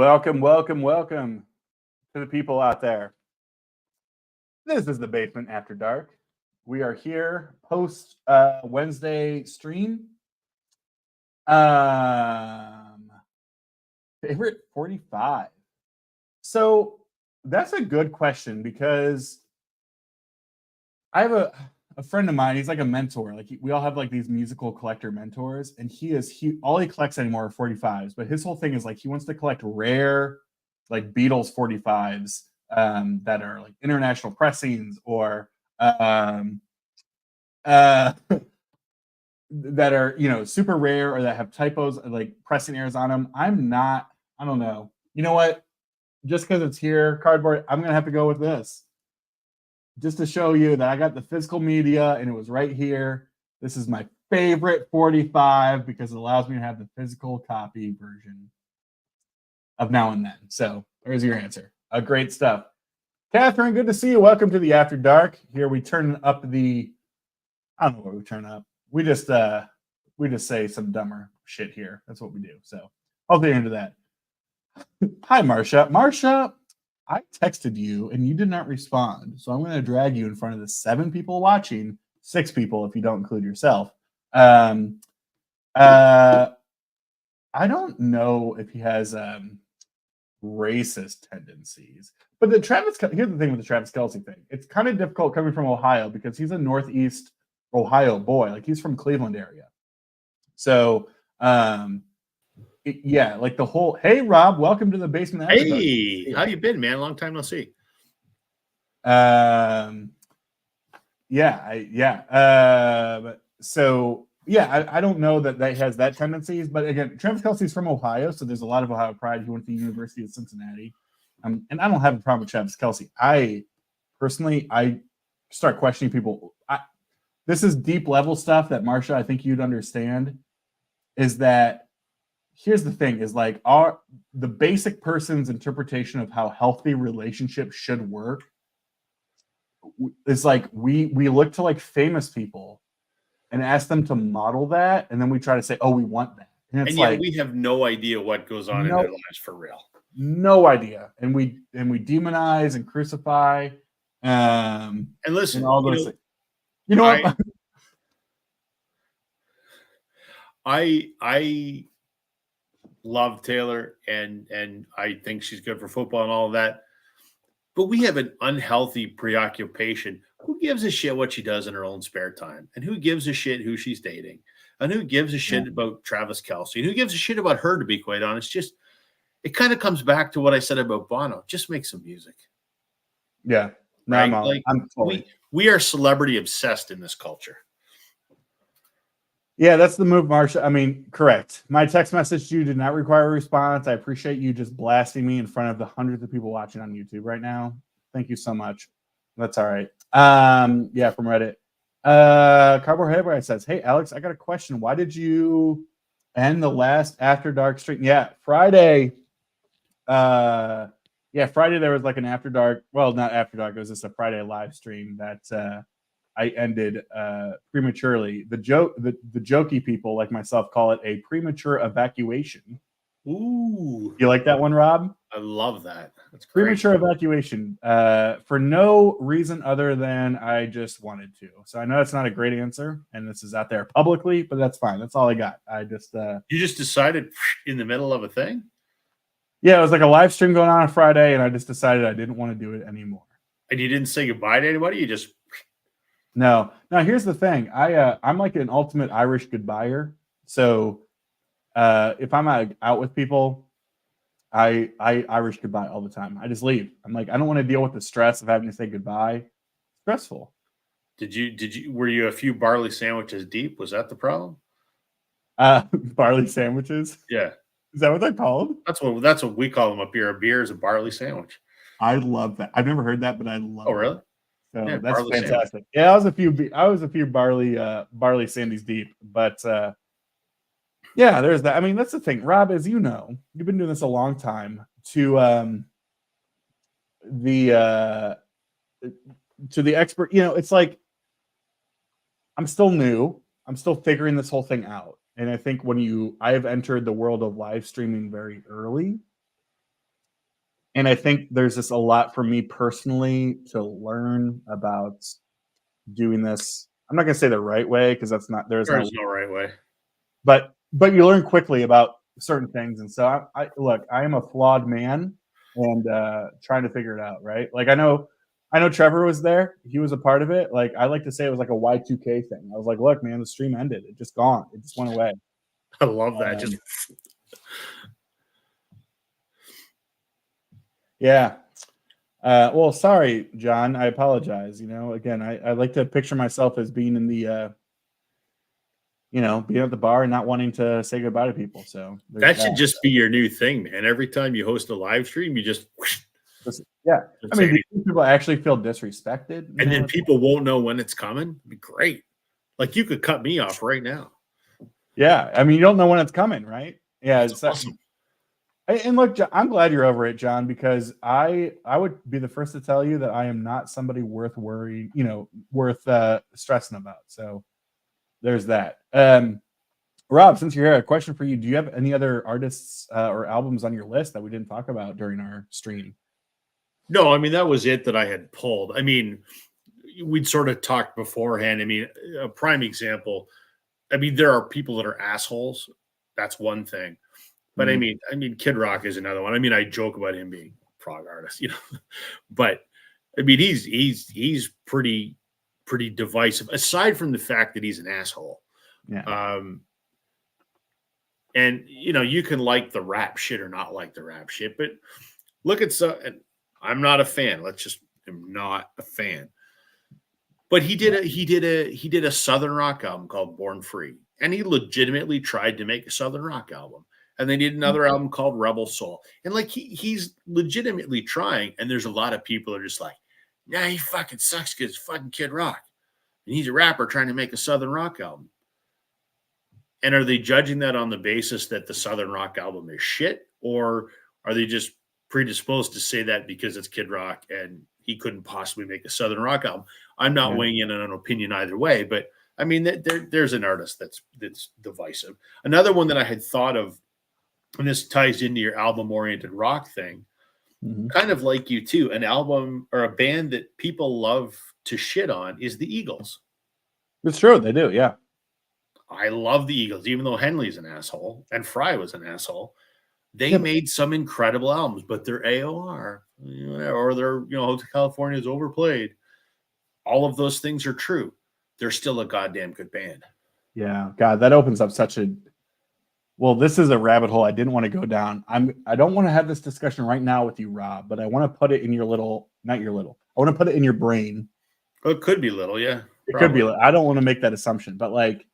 Welcome to the people out there. This is the Basement After Dark. We are here post Wednesday stream. Favorite 45. So that's a good question because I have a friend of mine. He's like a mentor. We all have like these musical collector mentors, and all he collects anymore are 45s. But his whole thing is like he wants to collect rare, like Beatles 45s that are like international pressings or that are super rare or that have typos like pressing errors on them. I don't know. You know what? Just because it's here, cardboard, I'm gonna have to go with this. Just to show you that I got the physical media and it was right here. This is my favorite 45 because it allows me to have the physical copy version of Now and Then. So there's your answer. Great stuff. Catherine, good to see you. Welcome to the After Dark. Here we turn up I don't know what we turn up. We just say some dumber shit here. That's what we do. So I'll get into that. Hi, Marsha. Marsha, I texted you and you did not respond. So I'm going to drag you in front of the 7 people watching, 6 people if you don't include yourself. I don't know if he has racist tendencies. But here's the thing with the Travis Kelce thing. It's kind of difficult coming from Ohio because he's a Northeast Ohio boy. Like he's from Cleveland area. So like the whole, hey Rob, welcome to the Basement. Hey, how you been, man? Long time no see. I don't know that has that tendencies, but again, Travis Kelce's from Ohio, so there's a lot of Ohio pride. He went to the University of Cincinnati, and I don't have a problem with Travis Kelce. I start questioning people. This is deep level stuff that Marsha, I think you'd understand. Is that here's the thing: is like the basic person's interpretation of how healthy relationships should work. It's like we look to like famous people and ask them to model that, and then we try to say, "Oh, we want that," and yet we have no idea what goes on in their lives for real. No idea, and we demonize and crucify. And listen, and all those things. You know what? I love Taylor, and I think she's good for football and all of that. But we have an unhealthy preoccupation. Who gives a shit what she does in her own spare time? And who gives a shit who she's dating? And who gives a shit about Travis Kelce? And who gives a shit about her, to be quite honest? Just, it kind of comes back to what I said about Bono. Just make some music. Yeah. No, right? We are celebrity obsessed in this culture. Yeah, that's the move, Marsha. I mean, correct. My text message to you did not require a response. I appreciate you just blasting me in front of the hundreds of people watching on YouTube right now. Thank you so much. That's all right. From Reddit. Carbohydrate says, "Hey, Alex, I got a question. Why did you end the last After Dark stream?" Yeah, Friday. Friday there was like an After Dark. Well, not After Dark. It was just a Friday live stream that I ended prematurely. The jokey people like myself call it a premature evacuation. Ooh. You like that one, Rob? I love that. That's great. Premature evacuation for no reason other than I just wanted to. So I know it's not a great answer, and this is out there publicly, but that's fine. That's all I got. I just you just decided in the middle of a thing? Yeah, it was like a live stream going on Friday, and I just decided I didn't want to do it anymore. And you didn't say goodbye to anybody? You just No. Now here's the thing. I'm like an ultimate Irish goodbyer. So if I'm out with people, I Irish goodbye all the time. I just leave. I'm like, I don't want to deal with the stress of having to say goodbye. Stressful. Were you a few barley sandwiches deep? Was that the problem? Barley sandwiches? Yeah. Is that what they're called? That's what we call them up here. A beer is a barley sandwich. I love that. I've never heard that, but I love it. Oh, really? So yeah, that's fantastic. Sandwich. Yeah, I was a few barley sandies deep, but there's that. I mean, that's the thing, Rob. As you know, you've been doing this a long time. To the expert, it's like I'm still new. I'm still figuring this whole thing out, and I think I have entered the world of live streaming very early. And I think there's just a lot for me personally to learn about doing this. I'm not gonna say the right way because that's not there's not There's no right way. but you learn quickly about certain things. And so I look, I am a flawed man and trying to figure it out, right? Like I know Trevor was there. He was a part of it. Like I like to say it was like a Y2K thing. I was like, look, man, the stream ended. It just gone. It just went away. I love that. Just Yeah. Well, sorry, John. I apologize. Again, I like to picture myself as being in the being at the bar and not wanting to say goodbye to people. So that should just be your new thing, man. Every time you host a live stream, you just yeah. I mean, do people actually feel disrespected? And then people won't know when it's coming. It'd be great. Like you could cut me off right now. Yeah, I mean, you don't know when it's coming, right? Yeah, it's awesome. And look, I'm glad you're over it, John, because I would be the first to tell you that I am not somebody worth worrying, worth stressing about. So there's that. Rob, since you're here, a question for you: do you have any other artists or albums on your list that we didn't talk about during our stream? No, I mean that was it that I had pulled. I mean, we'd sort of talked beforehand. I mean, a prime example. I mean, there are people that are assholes. That's one thing. But I mean, Kid Rock is another one. I mean, I joke about him being a prog artist, but I mean, he's pretty divisive. Aside from the fact that he's an asshole, yeah. And you can like the rap shit or not like the rap shit, but look at and I'm not a fan. I'm not a fan. But he did a Southern rock album called Born Free, and he legitimately tried to make a Southern rock album. And they did another album called Rebel Soul. And like he's legitimately trying. And there's a lot of people that are just like, nah, he fucking sucks because it's fucking Kid Rock. And he's a rapper trying to make a Southern rock album. And are they judging that on the basis that the Southern rock album is shit? Or are they just predisposed to say that because it's Kid Rock and he couldn't possibly make a Southern rock album? I'm not weighing in on an opinion either way, but I mean, there's an artist that's divisive. Another one that I had thought of, and this ties into your album-oriented rock thing, kind of like you too, an album or a band that people love to shit on is the Eagles. It's true. They do, yeah. I love the Eagles, even though Henley's an asshole and Fry was an asshole. They made some incredible albums, but their AOR or their, Hotel California is overplayed. All of those things are true. They're still a goddamn good band. Yeah, God, that opens up such a. Well, this is a rabbit hole I didn't want to go down. I don't want to have this discussion right now with you, Rob, but I want to put it in your little, not your little. I want to put it in your brain. Oh, it could be little, yeah. It could be. I don't want to make that assumption, but like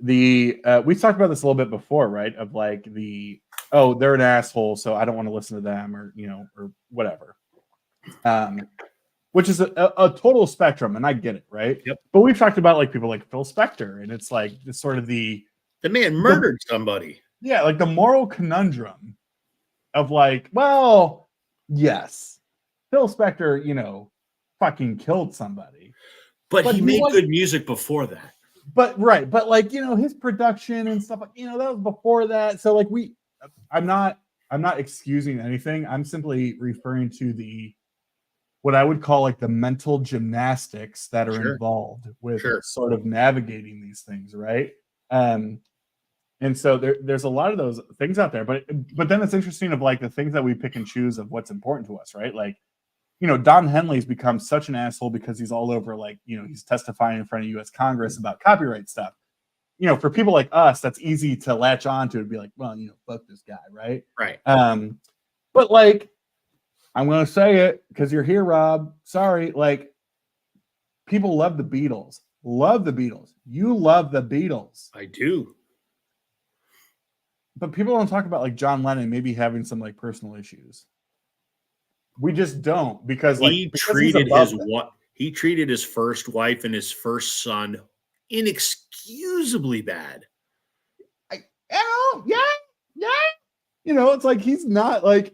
we talked about this a little bit before, right? Of like they're an asshole, so I don't want to listen to them, or or whatever. Which is a total spectrum, and I get it, right? Yep. But we've talked about like people like Phil Spector, and it's like this sort of the man murdered somebody. Yeah, like the moral conundrum of like, well, yes, Phil Spector, fucking killed somebody. But he made good music before that. But but like, his production and stuff, like, that was before that. So like I'm not excusing anything. I'm simply referring to what I would call like the mental gymnastics that are involved with sort of navigating these things, right? And so there's a lot of those things out there, but then it's interesting of like the things that we pick and choose of what's important to us, right? Like, Don Henley's become such an asshole because he's all over, like, he's testifying in front of U.S. Congress about copyright stuff. For people like us, that's easy to latch on to and be like, well, fuck this guy, right? Right. But like, I'm going to say it because you're here, Rob. Sorry. Like, people love the Beatles. Love the Beatles. You love the Beatles. I do. But people don't talk about like John Lennon maybe having some like personal issues. We just don't, because like he treated his first wife and his first son inexcusably bad. Yeah. It's like he's not like.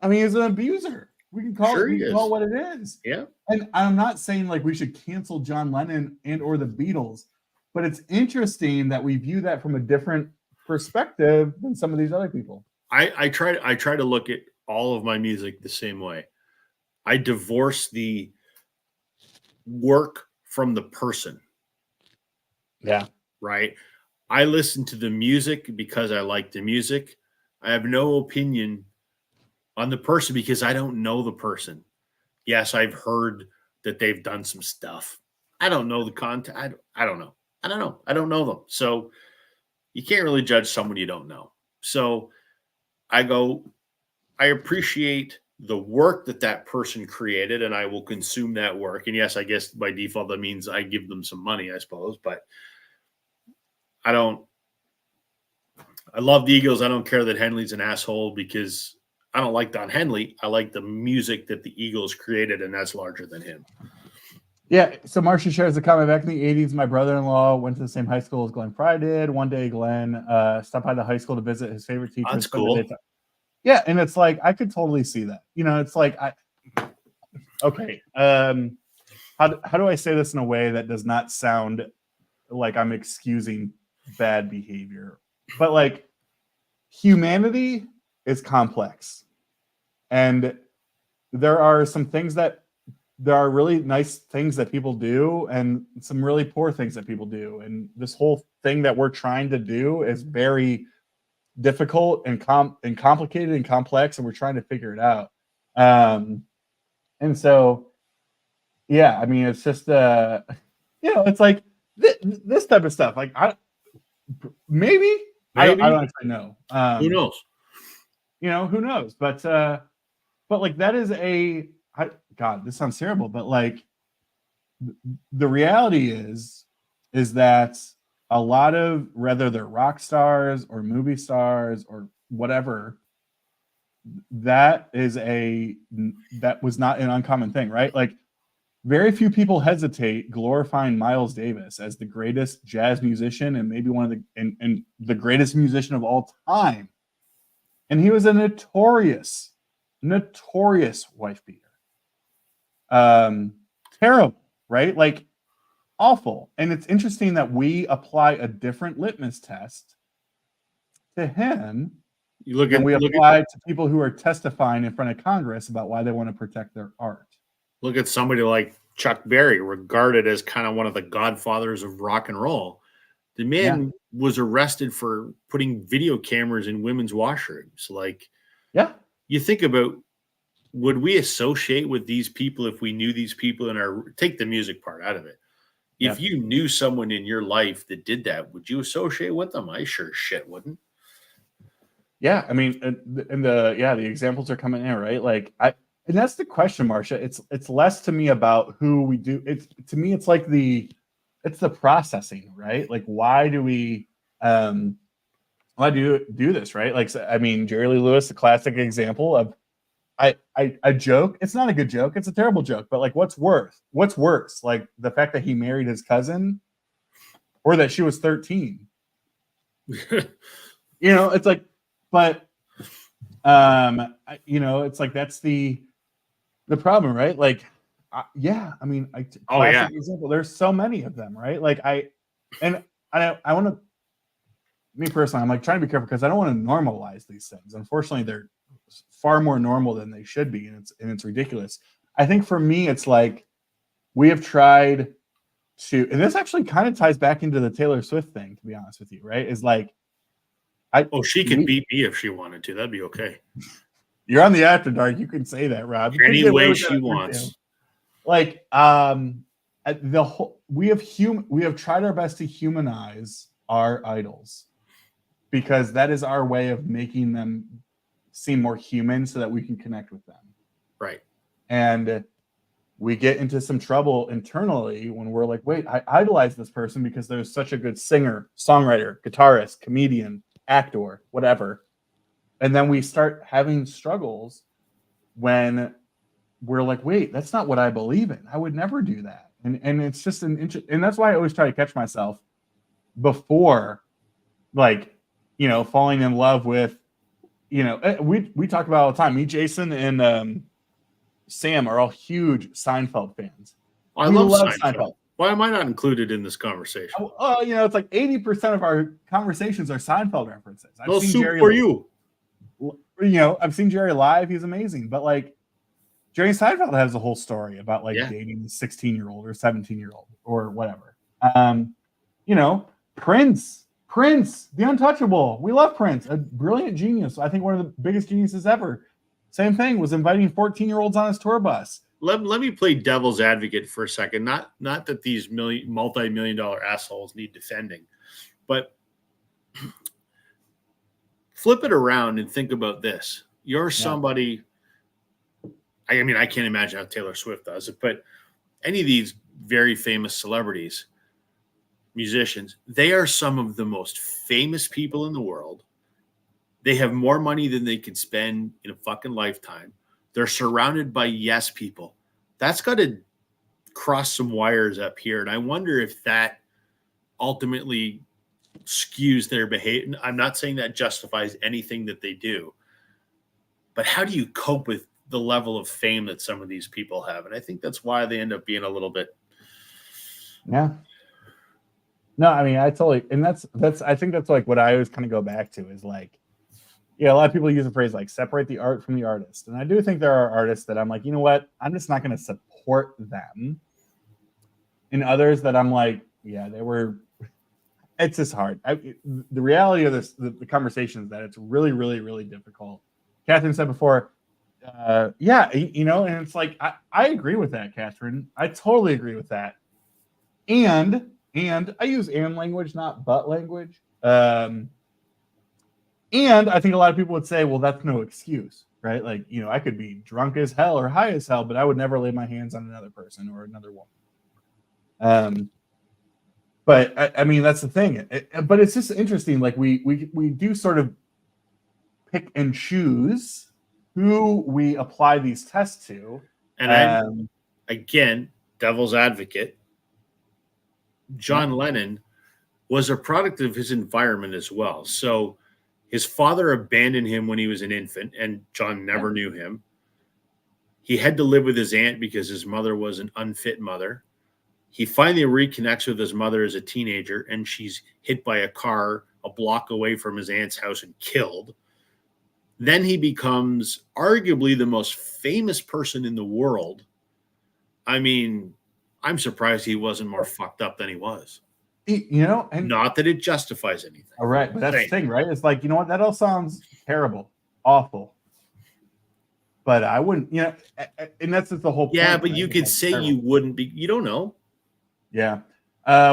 I mean, he's an abuser. We can call it what it is. Yeah. And I'm not saying like we should cancel John Lennon and or the Beatles, but it's interesting that we view that from a different perspective than some of these other people. I try to look at all of my music the same way. I divorce the work from the person, Yeah. right? I listen to the music because I like the music. I have no opinion on the person because I don't know the person. Yes, I've heard that they've done some stuff. I don't know the content. I don't know. I don't know. I don't know them. So you can't really judge someone you don't know. So I go, I appreciate the work that that person created and I will consume that work. And yes, I guess by default, that means I give them some money, I suppose, but I don't, I love the Eagles. I don't care that Henley's an asshole because I don't like Don Henley. I like the music that the Eagles created, and that's larger than him. Yeah, so Marcia shares a comment. Back in the 80s, my brother-in-law went to the same high school as Glenn Fry did. One day, Glenn stopped by the high school to visit his favorite teacher. That's cool. Yeah, and it's like, I could totally see that. It's like, okay. How do I say this in a way that does not sound like I'm excusing bad behavior? But like, humanity is complex. And there are really nice things that people do and some really poor things that people do. And this whole thing that we're trying to do is very difficult and complicated and complex, and we're trying to figure it out. And so, yeah, I mean, it's just, it's like this type of stuff. Like, maybe. I don't actually know. Who knows? Who knows? But like, that is God, this sounds terrible, but like, the reality is that a lot of, whether they're rock stars or movie stars or whatever, that was not an uncommon thing, right? Like, very few people hesitate glorifying Miles Davis as the greatest jazz musician and maybe one of the greatest musician of all time. And he was a notorious wife beater. Terrible, right? Like, awful. And it's interesting that we apply a different litmus test to him than we apply to people who are testifying in front of Congress about why they want to protect their art. Look at somebody like Chuck Berry, regarded as kind of one of the godfathers of rock and roll. The man was arrested for putting video cameras in women's washrooms. Like, you think about, would we associate with these people if we knew these people take the music part out of it? If you knew someone in your life that did that, would you associate with them? I sure shit wouldn't. Yeah, I mean, and the examples are coming in, right? Like, and that's the question, Marcia. It's less to me about who we do. To me, it's like it's the processing, right? Like, why do we do this, right? Like, I mean, Jerry Lee Lewis, the classic example of I joke. It's not a good joke. It's a terrible joke. But like, what's worse? Like, the fact that he married his cousin, or that she was 13. It's like, but it's like, that's the problem, right? Like, I mean, example. There's so many of them, right? Like, I want to. Me personally, I'm like trying to be careful because I don't want to normalize these things. Unfortunately, they're far more normal than they should be, and it's ridiculous. I think for me, it's like, we have tried to, and this actually kind of ties back into the Taylor Swift thing, to be honest with you, right? Is like, she could beat me if she wanted to. That'd be okay. You're on the After Dark. You can say that, Rob. Any way she wants. Like, we have tried our best to humanize our idols, because that is our way of making them seem more human so that we can connect with them. Right. And we get into some trouble internally when we're like, wait, I idolize this person because they're such a good singer, songwriter, guitarist, comedian, actor, whatever. And then we start having struggles when we're like, wait, that's not what I believe in. I would never do that. And it's just and that's why I always try to catch myself before, like, falling in love with, we talk about all the time. Me, Jason, and Sam are all huge Seinfeld fans. I love Seinfeld. Why am I not included in this conversation? It's like 80% of our conversations are Seinfeld references. No soup for you. I've seen Jerry live. He's amazing. But like Jerry Seinfeld has a whole story about like dating a 16-year-old or 17-year-old or whatever. Prince, the Untouchable. We love Prince, a brilliant genius. I think one of the biggest geniuses ever. Same thing, was inviting 14-year-olds on his tour bus. Let me play devil's advocate for a second. Not that these multi-million-dollar assholes need defending, but flip it around and think about this. You're somebody. I mean, I can't imagine how Taylor Swift does it, but any of these very famous celebrities, musicians, they are some of the most famous people in the world. They have more money than they could spend in a fucking lifetime. They're surrounded by yes people. That's got to cross some wires up here. And I wonder if that ultimately skews their behavior. I'm not saying that justifies anything that they do, but how do you cope with the level of fame that some of these people have? And I think that's why they end up being a little bit. Yeah. No, I mean, I totally, and I think that's like what I always kind of go back to is like, a lot of people use the phrase like separate the art from the artist. And I do think there are artists that I'm like, you know what? I'm just not going to support them. And others that I'm like, yeah, it's just hard. The reality of this, the conversation is that it's really, really, really difficult. Catherine said before, and it's like, I agree with that, Catherine. I totally agree with that. And I use and language, not but language. And I think a lot of people would say, well, that's no excuse, right? Like, I could be drunk as hell or high as hell, but I would never lay my hands on another person or another woman. But I mean, that's the thing. But it's just interesting. Like we do sort of pick and choose who we apply these tests to. And again, devil's advocate, John Lennon was a product of his environment as well. So his father abandoned him when he was an infant, and John never knew him. He had to live with his aunt because his mother was an unfit mother. He finally reconnects with his mother as a teenager, and she's hit by a car a block away from his aunt's house and killed. Then he becomes arguably the most famous person in the world. I mean, I'm surprised he wasn't more fucked up than he was. And not that it justifies anything. All right, but that's the thing, right? It's like, that all sounds terrible, awful. But I wouldn't, and that's just the whole point. Yeah, but you could say terrible. You wouldn't be, you don't know. Yeah.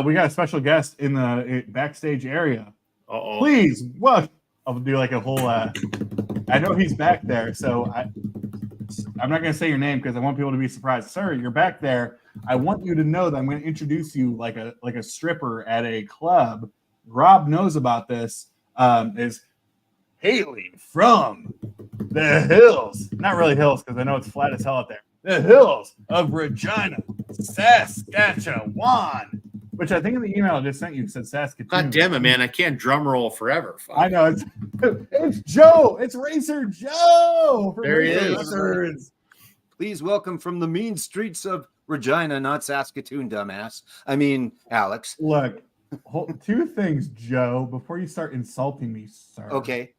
We got a special guest in the backstage area. Uh-oh. Please, what? I'll do like a whole, I know he's back there, so I'm not going to say your name because I want people to be surprised. Sir, you're back there. I want you to know that I'm going to introduce you like a stripper at a club. Rob knows about this. Is hailing from the hills, not really hills because I know it's flat as hell out there. The hills of Regina, Saskatchewan, which I think in the email I just sent you said Saskatoon. God damn it, man! I can't drum roll forever. Fuck. I know it's Joe. It's Racer Joe. There he is. Please welcome from the mean streets of Regina, not Saskatoon, dumbass. I mean, Alex. Look, two things, Joe, before you start insulting me, sir. Okay.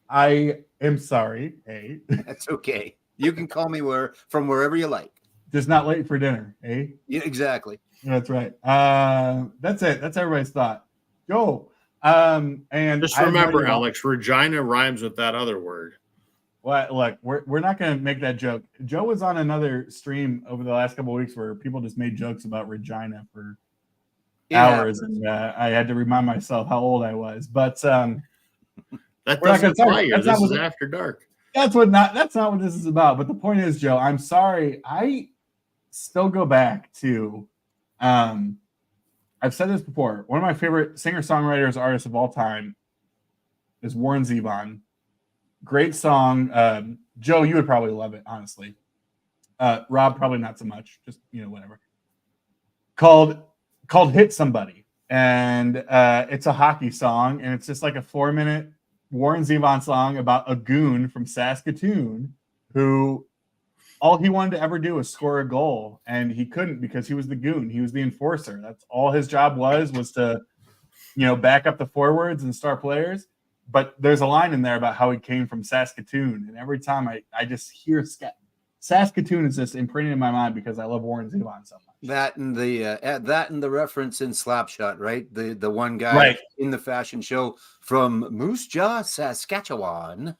I am sorry. Hey. That's okay. You can call me from wherever you like. Just not late for dinner, eh? Yeah, exactly. That's right. That's it. That's everybody's thought. Joe. And just remember, Alex, Regina rhymes with that other word. Well, look, we're not going to make that joke. Joe was on another stream over the last couple of weeks where people just made jokes about Regina for hours, and I had to remind myself how old I was. But that doesn't apply here. This is after dark. That's not what this is about. But the point is, Joe, I'm sorry. I still go back to. I've said this before. One of my favorite singer-songwriters, artists of all time is Warren Zevon. Great song. Joe, you would probably love it, honestly. Rob, probably not so much. Just, whatever. Called Hit Somebody. And it's a hockey song, and it's just like a 4-minute Warren Zevon song about a goon from Saskatoon who all he wanted to ever do was score a goal, and he couldn't because he was the goon. He was the enforcer. That's all his job was to, back up the forwards and star players. but there's a line in there about how he came from Saskatoon, and every time I just hear Saskatoon is just imprinted in my mind because I love Warren Zevon so much. That and the reference in Slapshot, right? The one guy Right. in the fashion show from Moose Jaw, Saskatchewan.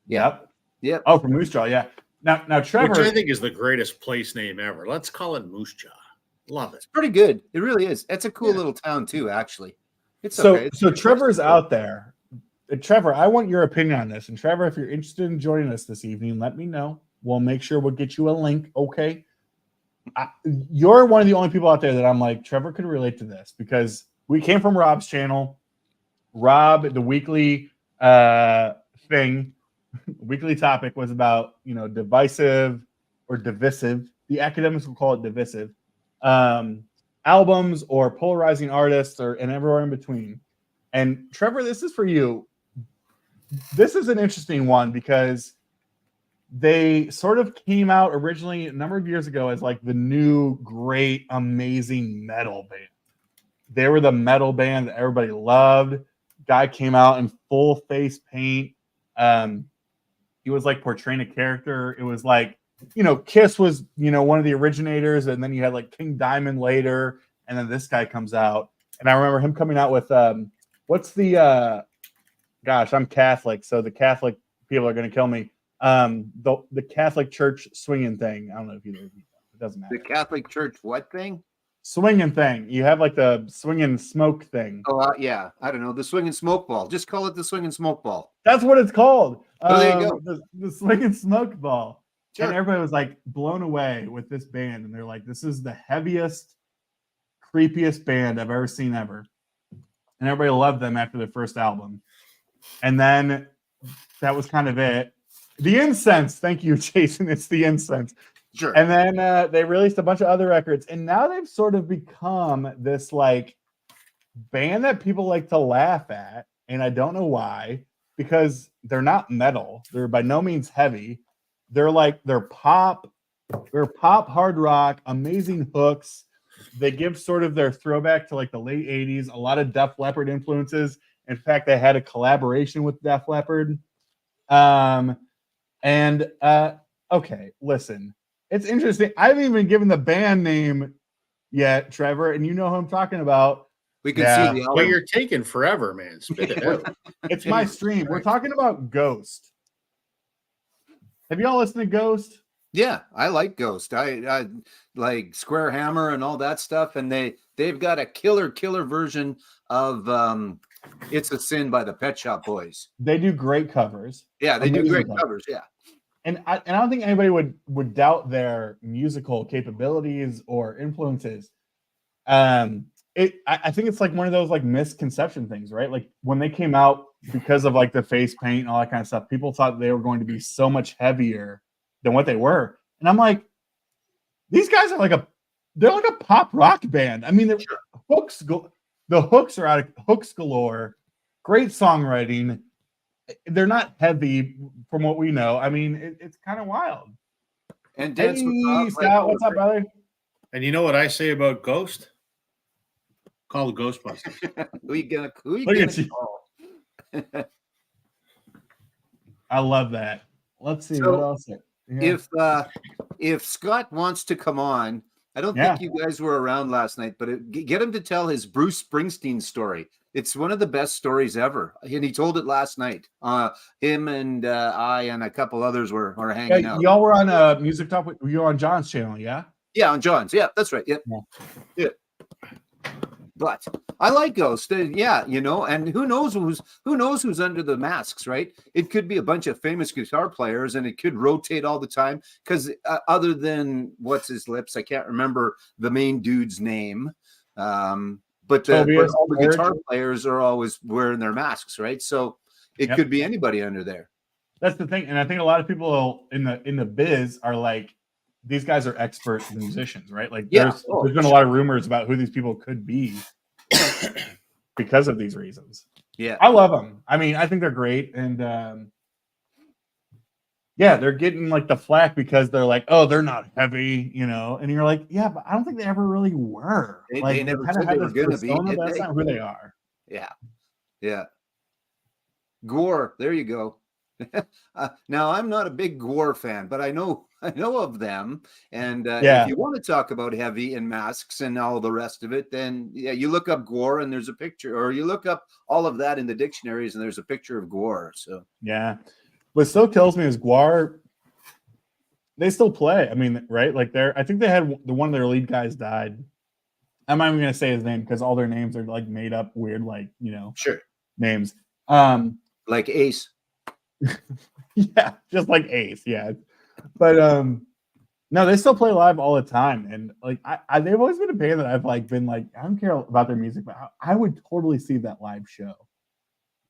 Yeah. Yep. Oh, from Moose Jaw, yeah. Now Trevor, which I think is the greatest place name ever. Let's call it Moose Jaw. Love it. It's pretty good. It really is. It's a cool little town too, actually. It's so okay. so Trevor's out there. Trevor, I want your opinion on this. And Trevor, if you're interested in joining us this evening, let me know. We'll make sure we'll get you a link. Okay. You're one of the only people out there that I'm like, Trevor could relate to this because we came from Rob's channel. Rob, the weekly weekly topic was about, divisive or divisive. The academics will call it divisive. Albums or polarizing artists and everywhere in between. And Trevor, this is for you. This is an interesting one because they sort of came out originally a number of years ago as like the new great amazing metal band. They were the metal band that everybody loved. Guy came out in full face paint. He was like portraying a character. It was like, Kiss was, one of the originators, and then you had like King Diamond later, and then this guy comes out. And I remember him coming out with what's the gosh, I'm Catholic, so the Catholic people are gonna kill me. The Catholic Church swinging thing. I don't know if you know. It doesn't matter. The Catholic Church what thing? Swinging thing. You have like the swinging smoke thing. Oh, yeah. I don't know. The swinging smoke ball. Just call it the swinging smoke ball. That's what it's called. Oh, there you go. The swinging smoke ball. Sure. And everybody was like blown away with this band. And they're like, this is the heaviest, creepiest band I've ever seen ever. And everybody loved them after their first album. And then that was kind of it. The Incense. Thank you, Jason. It's The Incense. Sure. And then they released a bunch of other records. And now they've sort of become this like band that people like to laugh at. And I don't know why, because they're not metal. They're by no means heavy. They're pop hard rock, amazing hooks. They give sort of their throwback to like the late 80s, a lot of Def Leppard influences. In fact, they had a collaboration with Def Leppard. Okay, listen. It's interesting. I haven't even given the band name yet, Trevor, and you know who I'm talking about. We can see the album. Well, you're taking forever, man. Spit it out. It's my stream. We're talking about Ghost. Have y'all listened to Ghost? Yeah, I like Ghost. I like Square Hammer and all that stuff, and they've got a killer version of It's a Sin by the Pet Shop Boys. They do great covers. Yeah, they do great covers. Yeah. And I don't think anybody would doubt their musical capabilities or influences. I think it's like one of those like misconception things, right? Like when they came out, because of like the face paint and all that kind of stuff, people thought they were going to be so much heavier than what they were. And I'm like, these guys are they're like a pop rock band. I mean, the hooks are out of hooks galore. Great songwriting. They're not heavy from what we know. I mean, it's kind of wild. And Dance with Bob, Scout, what's up, brother? And you know what I say about Ghost? Call the Ghostbusters. Who you gonna call? I love that. Let's see So, what else. Yeah. If Scott wants to come on, I don't think you guys were around last night, but get him to tell his Bruce Springsteen story. It's one of the best stories ever, and he told it last night. Him and I and a couple others were hanging out. Y'all were on Music Talk. You were on John's channel, yeah? Yeah, on John's. Yeah, that's right. Yep. Yeah. But I like Ghost. And who knows who's under the masks, right? It could be a bunch of famous guitar players, and it could rotate all the time. Because other than what's his lips, I can't remember the main dude's name. But all the guitar players are always wearing their masks, right? So it could be anybody under there. That's the thing, and I think a lot of people in the biz are like, these guys are expert musicians, right? Like, there's been a lot of rumors about who these people could be because of these reasons. Yeah, I love them. I mean, I think they're great, and they're getting like the flack because they're like, oh, they're not heavy, and you're like, yeah, but I don't think they ever really were. They never said they were going to be. That's not who they are. Yeah. Gore. There you go. Now I'm not a big Gore fan, but I know of them. And if you want to talk about heavy and masks and all the rest of it, then yeah, you look up Gore and there's a picture, or you look up all of that in the dictionaries and there's a picture of Gore. So yeah, what still kills me is Guar. They still play. I mean, right? Like I think they had one of their lead guys died. I'm not even gonna say his name because all their names are like made up weird, like sure names. Like Ace. Yeah, just like Ace. Yeah, but no, they still play live all the time, and like they've always been a band that I've like been like I don't care about their music, but I would totally see that live show.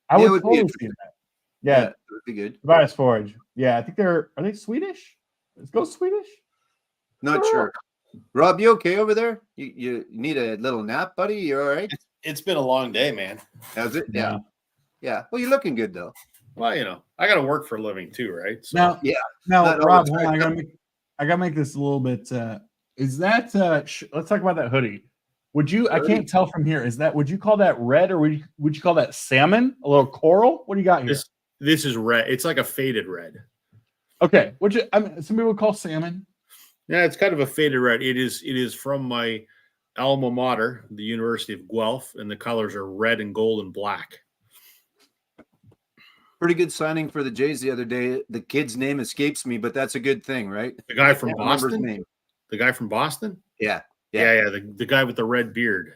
I would totally see that. Yeah, it would be good. Tobias Forge. Yeah, I think are they Swedish? Let's go Swedish. Not sure. Rob, you okay over there? You need a little nap, buddy? You all right? It's been a long day, man. Has it? Yeah. Yeah. Well, you're looking good though. Well, I got to work for a living too, right? So, Now, Rob, hold on, I gotta make this a little bit. Is that? Let's talk about that hoodie. Would you? I can't tell from here. Would you call that red, or would you call that salmon? A little coral? What do you got here? This is red. It's like a faded red. Okay. Some people call salmon. Yeah, it's kind of a faded red. It is from my alma mater, the University of Guelph, and the colors are red and gold and black. Pretty good signing for the Jays the other day. The kid's name escapes me, but that's a good thing, right? The guy from Boston. His name. The guy from Boston. Yeah. The guy with the red beard.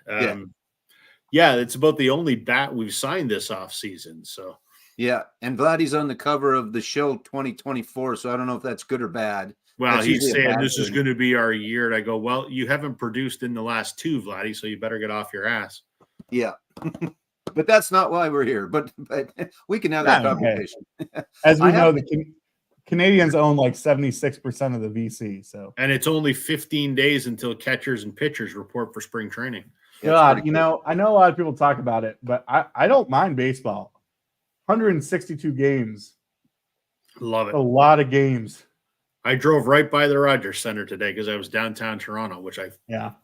Yeah, it's about the only bat we've signed this off season. So yeah, and Vladdy's on the cover of the show 2024. So I don't know if that's good or bad. Well, that's he's saying this is going to be our year. And I go, well, you haven't produced in the last two, Vladdy, so you better get off your ass. Yeah. But that's not why we're here. But we can have that conversation. As we know, the Canadians own like 76% of the VC. So, and it's only 15 days until catchers and pitchers report for spring training. God, cool. I know a lot of people talk about it, but I don't mind baseball. 162 games. Love it. A lot of games. I drove right by the Rogers Center today because I was downtown Toronto, which I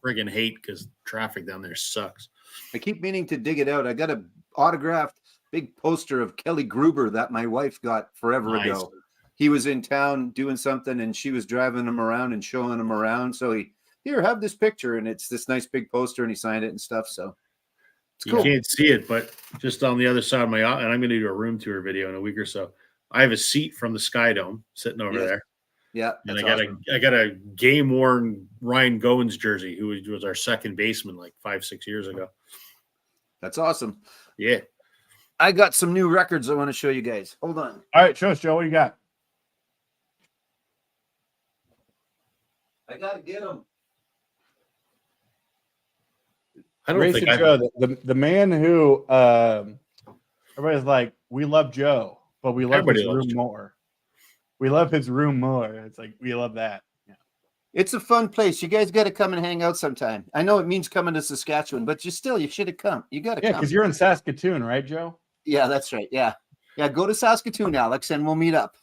friggin' hate because traffic down there sucks. I keep meaning to dig it out. I got an autographed big poster of Kelly Gruber that my wife got forever ago. He was in town doing something, and she was driving him around and showing him around. So here, have this picture, and it's this nice big poster, and he signed it and stuff. So it's cool. You can't see it, but just on the other side of my, and I'm going to do a room tour video in a week or so. I have a seat from the Sky Dome sitting over there. Yeah, and I got a game worn Ryan Goins jersey, who was our second baseman like 5-6 years ago. That's awesome. Yeah, I got some new records I want to show you guys. Hold on. All right, show us, Joe. What do you got? I gotta get them. I don't think Joe, the man who everybody's like, we love Joe, but we love his room more. We love his room more. It's like we love that. Yeah. It's a fun place. You guys got to come and hang out sometime. I know it means coming to Saskatchewan, but you should have come. You got to come. Yeah, because you're in Saskatoon, right, Joe? Yeah, that's right. Yeah. Go to Saskatoon, Alex, and we'll meet up.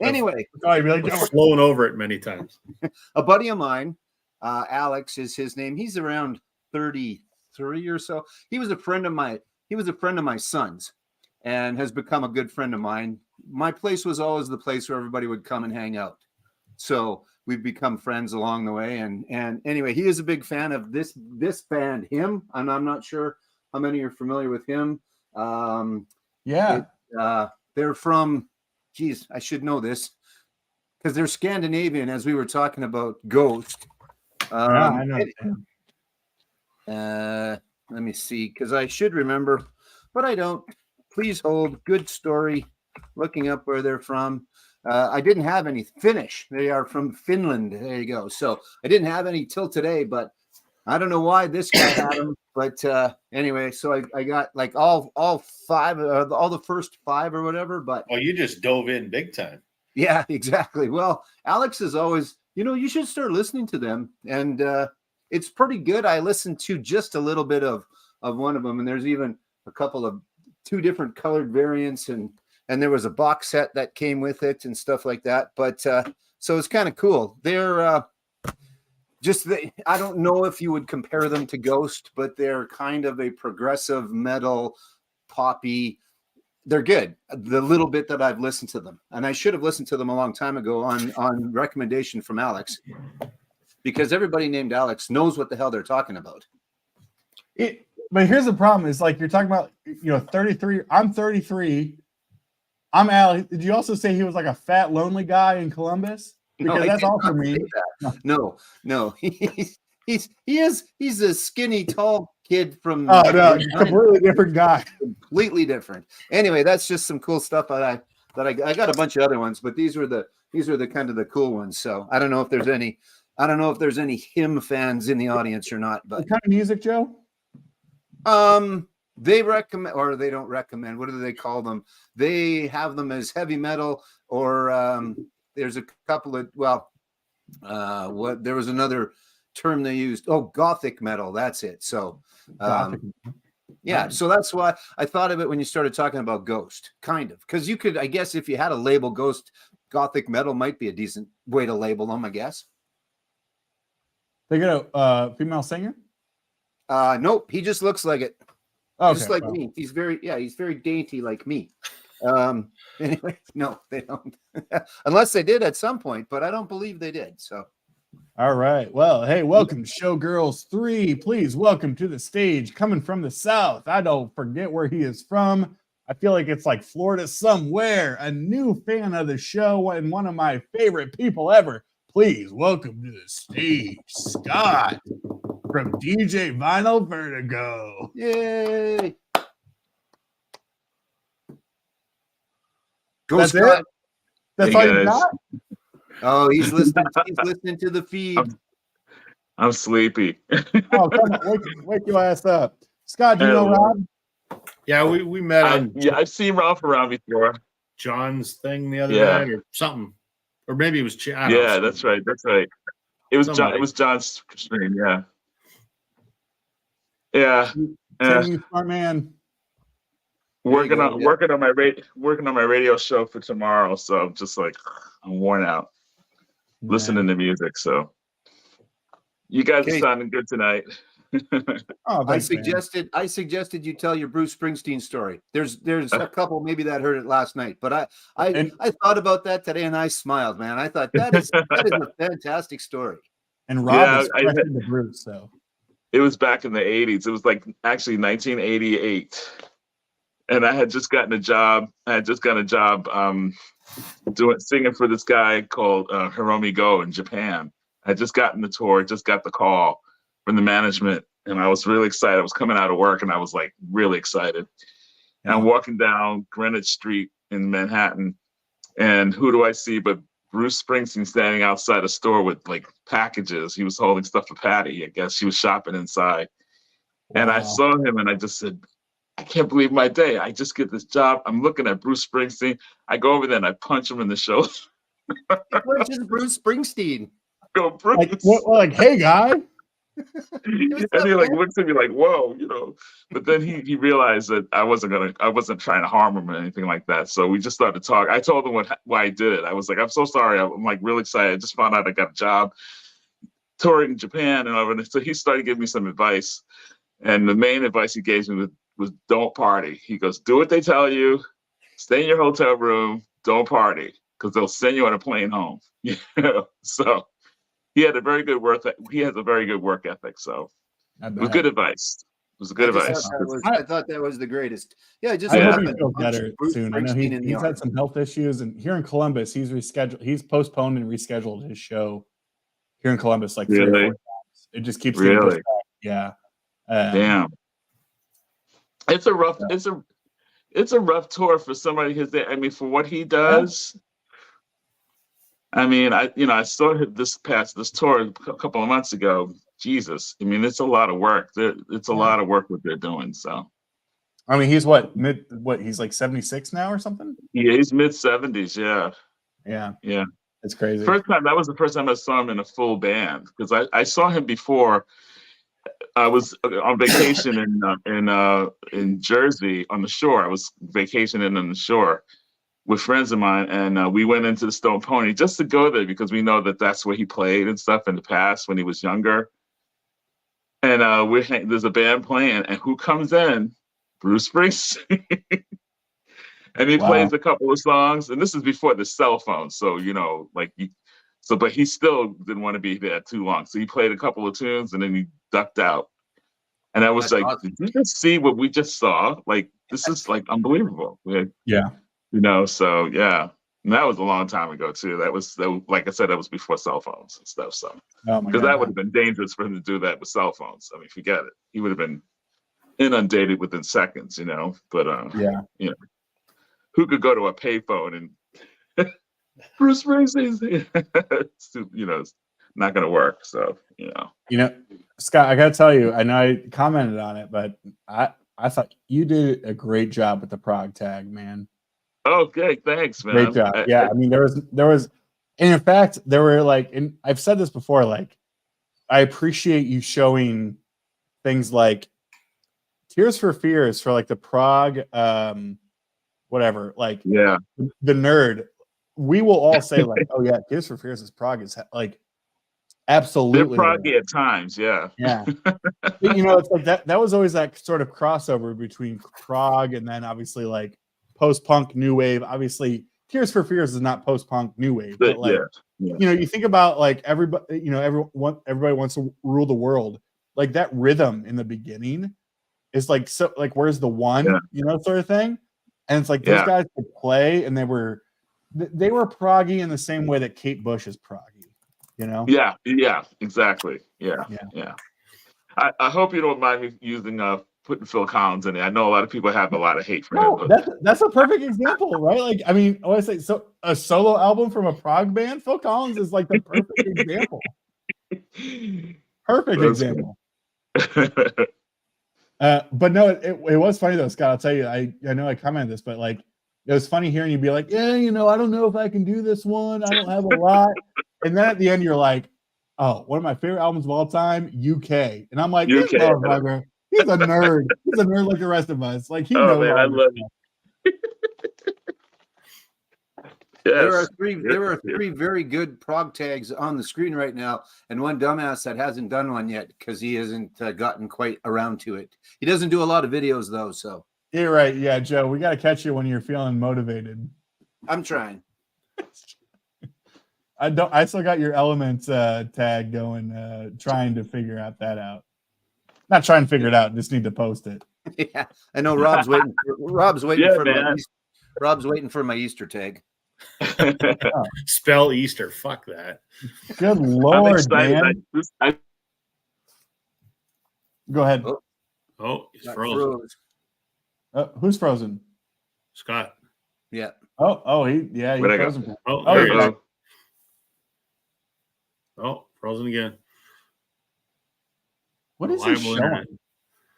Anyway. I've flown over it many times. A buddy of mine, Alex is his name. He's around 33 or so. He was a friend of my son's and has become a good friend of mine. My place was always the place where everybody would come and hang out. So we've become friends along the way. And anyway, he is a big fan of this band, him. And I'm not sure how many are familiar with him. They're from, I should know this because they're Scandinavian, as we were talking about Ghost. I know. Let me see, because I should remember, but I don't. Please hold. Good story. Looking up where they're from. I didn't have any Finnish. They are from Finland. There you go. So I didn't have any till today, but I don't know why this guy had them. But anyway, so I got like all five, all the first five or whatever. But you just dove in big time. Yeah, exactly. Well, Alex is always, you should start listening to them, and it's pretty good. I listened to just a little bit of one of them, and there's even a couple of 2 different colored variants, and there was a box set that came with it and stuff like that. But so it's kind of cool. They're I don't know if you would compare them to Ghost, but they're kind of a progressive metal, poppy, They're good. The little bit that I've listened to them, and I should have listened to them a long time ago on recommendation from Alex, because everybody named Alex knows what the hell they're talking about. But here's the problem: is like you're talking about, 33. I'm 33. I'm Alex. Did you also say he was like a fat, lonely guy in Columbus? Because that's all for me. No. He's a skinny, tall kid from. Oh no, completely different guy. Completely different. Anyway, that's just some cool stuff that I got a bunch of other ones, but these were the kind of the cool ones. So I don't know if there's any him fans in the audience or not. But what kind of music, Joe? They recommend, or they don't recommend. What do they call them? They have them as heavy metal, or there's a couple of there was another term they used. Oh, gothic metal. That's it. So, yeah. So that's why I thought of it when you started talking about Ghost, kind of, because you could, I guess, if you had a label Ghost, gothic metal might be a decent way to label them, I guess. They got a female singer? Nope. He just looks like it. Okay, just like me. He's very dainty like me. Anyway, no, they don't. Unless they did at some point, but I don't believe they did. So, all right. Well, hey, welcome to Showgirls 3. Please welcome to the stage, coming from the South. I don't forget where he is from. I feel like it's like Florida somewhere. A new fan of the show and one of my favorite people ever. Please welcome to the stage, Scott from DJ Vinyl Vertigo. Yay! Go, That's Scott. it? That's Hey, all you guys. got? Oh, he's listening. He's listening to the feed. I'm sleepy. Oh, come on. Wake your ass up. Scott, do you know Hello. Rob? Yeah, we met on I've seen Ralph around before. John's thing the other Yeah. night or something, or maybe it was. I don't Yeah, know. that's right. That's right. It was John. Somebody. It was John's stream. Yeah. Yeah. Saying you smart man. Working go, on yeah. working on my radio show for tomorrow. So I'm just like, I'm worn out listening to music. So you guys Okay. are sounding good tonight. Oh, I thanks, man. suggested you tell your Bruce Springsteen story. There's a couple maybe that heard it last night, but I thought about that today and I smiled, man. I thought that is a fantastic story. And Rob Yeah, is fresh into Bruce, so. It was back in the 80s. It was like actually 1988. And I had just gotten a job. Singing for this guy called Hiromi Go in Japan. I had just gotten the tour, just got the call from the management, and I was really excited. I was coming out of work, and I was like really excited. And I'm walking down Greenwich Street in Manhattan, and who do I see but Bruce Springsteen standing outside a store with like packages. He was holding stuff for Patty. I guess she was shopping inside. Wow. And I saw him, and I just said, I can't believe my day. I just get this job. I'm looking at Bruce Springsteen. I go over there and I punch him in the shoulder. What's just Bruce Springsteen? Go, Bruce. Like, hey, guy. And he like looks at me like, whoa, But then he realized that I wasn't trying to harm him or anything like that. So we just started talking. I told him why I did it. I was like, I'm so sorry. I'm like really excited. I just found out I got a job touring in Japan and over. So he started giving me some advice. And the main advice he gave me was don't party. He goes, do what they tell you, stay in your hotel room, don't party, because they'll send you on a plane home. So he had a very good work. He has a very good work ethic. So it was good advice. It was good advice. I thought that was the greatest. Yeah, I hope he feels better soon. I know he's had some health issues, and here in Columbus, he's rescheduled. He's postponed and rescheduled his show here in Columbus like 3 or 4 times. It just keeps getting pushed back. Yeah. Damn. It's a rough tour for somebody his age. I mean, for what he does. Yeah. I mean, I saw this tour a couple of months ago. Jesus, I mean, it's a lot of work. It's a lot of work what they're doing. So, I mean, he's he's like 76 now or something. Yeah, he's mid-70s. Yeah. It's crazy. That was the first time I saw him in a full band, because I saw him before. I was on vacation in Jersey on the shore. I was vacationing on the shore with friends of mine, and we went into the Stone Pony just to go there because we know that that's where he played and stuff in the past when he was younger. And there's a band playing, and who comes in? Bruce Springsteen. And he Wow. plays a couple of songs, and this is before the cell phone, so but he still didn't want to be there too long, so he played a couple of tunes and then he ducked out. And I was That's like, awesome. did you just see what we just saw? Like, this is like unbelievable. Yeah. So yeah. And that was a long time ago too. That was like I said, that was before cell phones and stuff. So Oh my because that would God. have been dangerous for him to do that with cell phones. I mean, forget it. He would have been inundated within seconds, But Yeah. who could go to a payphone and Bruce Springsteen? It's not going to work. So Scott, I got to tell you, I know I commented on it, but I thought you did a great job with the prog tag, man. Okay, thanks, man. Great job. Yeah, I mean, there was, and in fact, there were like, and I've said this before, like, I appreciate you showing things like Tears for Fears for like the prog, whatever, like Yeah. the nerd. We will all say like, oh yeah, Tears for Fears is prog is like absolutely They're proggy at times. Yeah. Yeah. It's like that was always that sort of crossover between prog and then obviously like post-punk new wave. Obviously Tears for Fears is not post-punk new wave, but like you think about like everybody, everybody wants to rule the world. Like that rhythm in the beginning is like, so like, where's the one, sort of thing. And it's like those guys could play, and they were proggy in the same way that Kate Bush is proggy, Yeah, exactly. Yeah. I hope you don't mind me using putting Phil Collins in it. I know a lot of people have a lot of hate for him. That's a perfect example, right? Like, I mean, I want to say, so a solo album from a prog band, Phil Collins is like the perfect example. Perfect example. But no, it was funny though, Scott. I'll tell you, I know I commented this, but like it was funny hearing you be like, yeah, I don't know if I can do this one. I don't have a lot. And then at the end, you're like, oh, one of my favorite albums of all time, UK. And I'm like, this motherfucker, he's a nerd. He's a nerd like the rest of us. Like he knows. Man, I love you. Yes. There are three very good prog tags on the screen right now, and one dumbass that hasn't done one yet because he hasn't gotten quite around to it. He doesn't do a lot of videos though, so. You're right. Yeah, Joe, we got to catch you when you're feeling motivated. I'm trying. I still got your Elements tag going, trying to figure that out. Not trying to figure it out, just need to post it. Yeah, I know Rob's waiting. Rob's waiting for my Easter tag. Spell Easter. Fuck that. Good Lord, man. Go ahead. Oh, he's frozen. Who's frozen? Scott. Yeah. He's frozen. There he is. Oh, frozen again. What is he showing?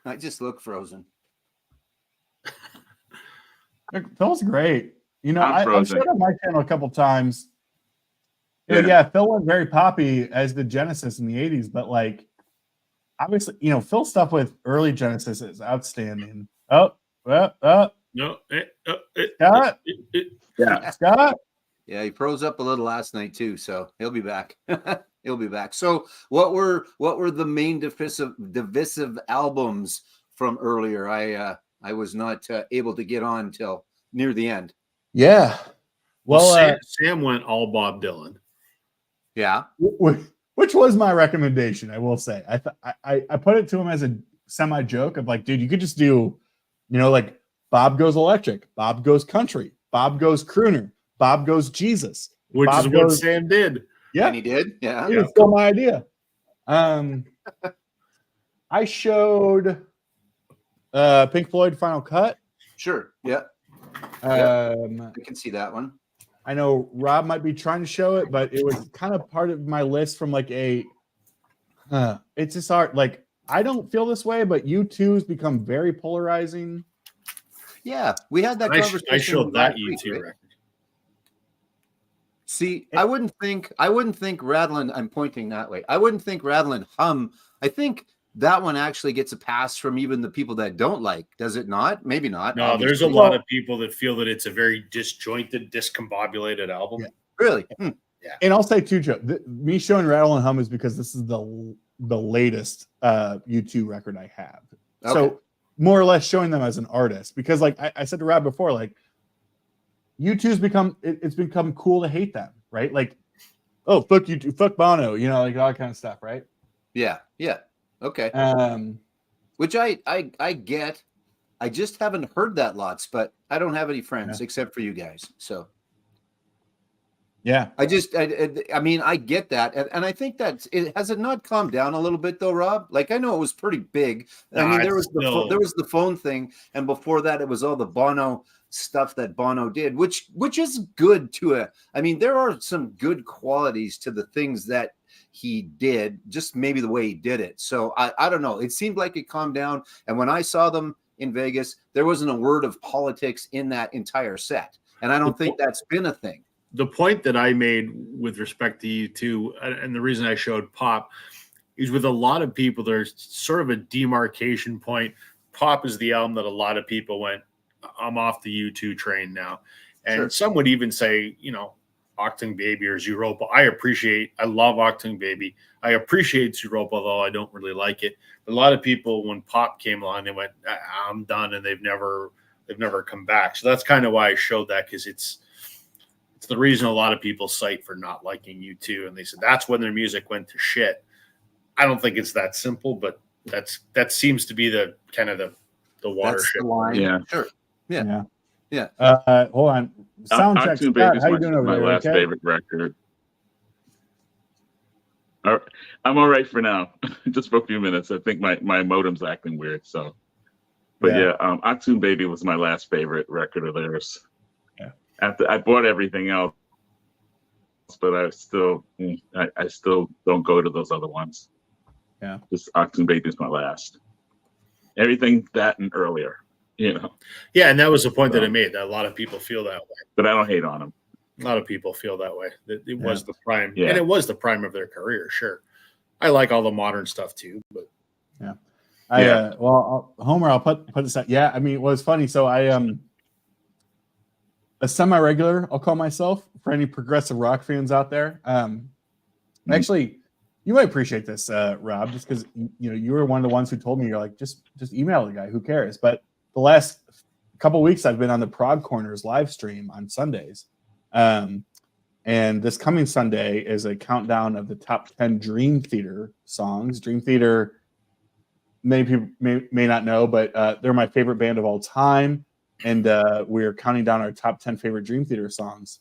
I just look frozen. Phil's great. I've showed on my channel a couple times. Yeah, Phil went very poppy as the Genesis in the 80s, but like obviously, Phil's stuff with early Genesis is outstanding. No. Scott? Yeah. Scott? Yeah, he froze up a little last night too, so he'll be back. He'll be back. So what were the main divisive albums from earlier? I was not able to get on till near the end. Yeah. Well, Sam went all Bob Dylan. Yeah. Which was my recommendation, I will say. I put it to him as a semi joke of like, dude, you could just do, like Bob Goes Electric, Bob Goes Country, Bob Goes Crooner, Bob Goes Jesus. Which Bob is what Sam did. Yeah. And he did? Yeah. It was still my idea. I showed Pink Floyd Final Cut. Sure. Yeah. I can see that one. I know Rob might be trying to show it, but it was kind of part of my list from like it's just hard. Like, I don't feel this way, but U2 has become very polarizing. Yeah, we had that conversation. I showed that U2 record. See, I wouldn't think Rattlin', I'm pointing that way. I wouldn't think Rattlin' Hum. I think that one actually gets a pass from even the people that don't like. Does it not? Maybe not. No, obviously. There's a lot of people that feel that it's a very disjointed, discombobulated album. Yeah. Really? Yeah. And I'll say too, Joe, me showing Rattlin' Hum is because this is the latest U2 record I have. Okay. So more or less showing them as an artist, because like I said to Rob before, like U2's become it's become cool to hate them, right? Like, oh, fuck U2, fuck Bono, you know, like all that kind of stuff, right? Yeah. Okay. Which I get. I just haven't heard that lots, but I don't have any friends except for you guys. So yeah, I mean, I get that, and I think that has it not calmed down a little bit though, Rob? Like I know it was pretty big. I mean, there was the phone thing, and before that, it was all the Bono stuff that Bono did, which is good I mean, there are some good qualities to the things that he did, just maybe the way he did it. So I don't know. It seemed like it calmed down, and when I saw them in Vegas, there wasn't a word of politics in that entire set, and I don't think that's been a thing. The point that I made with respect to U2, and the reason I showed Pop, is with a lot of people, there's sort of a demarcation point. Pop is the album that a lot of people went, I'm off the U2 train now. And some would even say, you know, Octung Baby or Zooropa. I love Octung Baby. I appreciate Zooropa, although I don't really like it. But a lot of people, when Pop came along, they went, I'm done, and they've never come back. So that's kind of why I showed that, because it's the reason a lot of people cite for not liking U2, and they said that's when their music went to shit. I don't think it's that simple, but that seems to be the kind of the watershed. That's the line. Yeah. Sure. Yeah. Hold on. Sound check. Octung Scott, Baby's how you doing over my there? last Okay? favorite record. I'm all right for now. Just for a few minutes. I think my modem's acting weird. So, but Octung Baby was my last favorite record of theirs. Yeah. After I bought everything else, but I still don't go to those other ones. Yeah. Just Octung Baby is my last. Everything that and earlier, you know. Yeah, and that was the point that I made, that a lot of people feel that way. But I don't hate on them. A lot of people feel that way. That it was the prime, Yeah. and it was the prime of their career. Sure, I like all the modern stuff too, but Homer, I'll put this out. Yeah, I mean, it was funny. So I a semi-regular, I'll call myself, for any progressive rock fans out there. Actually, you might appreciate this, Rob, just because you were one of the ones who told me, you're like, just email the guy, who cares? But the last couple of weeks, I've been on the Prog Corners live stream on Sundays. And this coming Sunday is a countdown of the top 10 Dream Theater songs. Dream Theater, many people may not know, but they're my favorite band of all time. And we're counting down our top 10 favorite Dream Theater songs.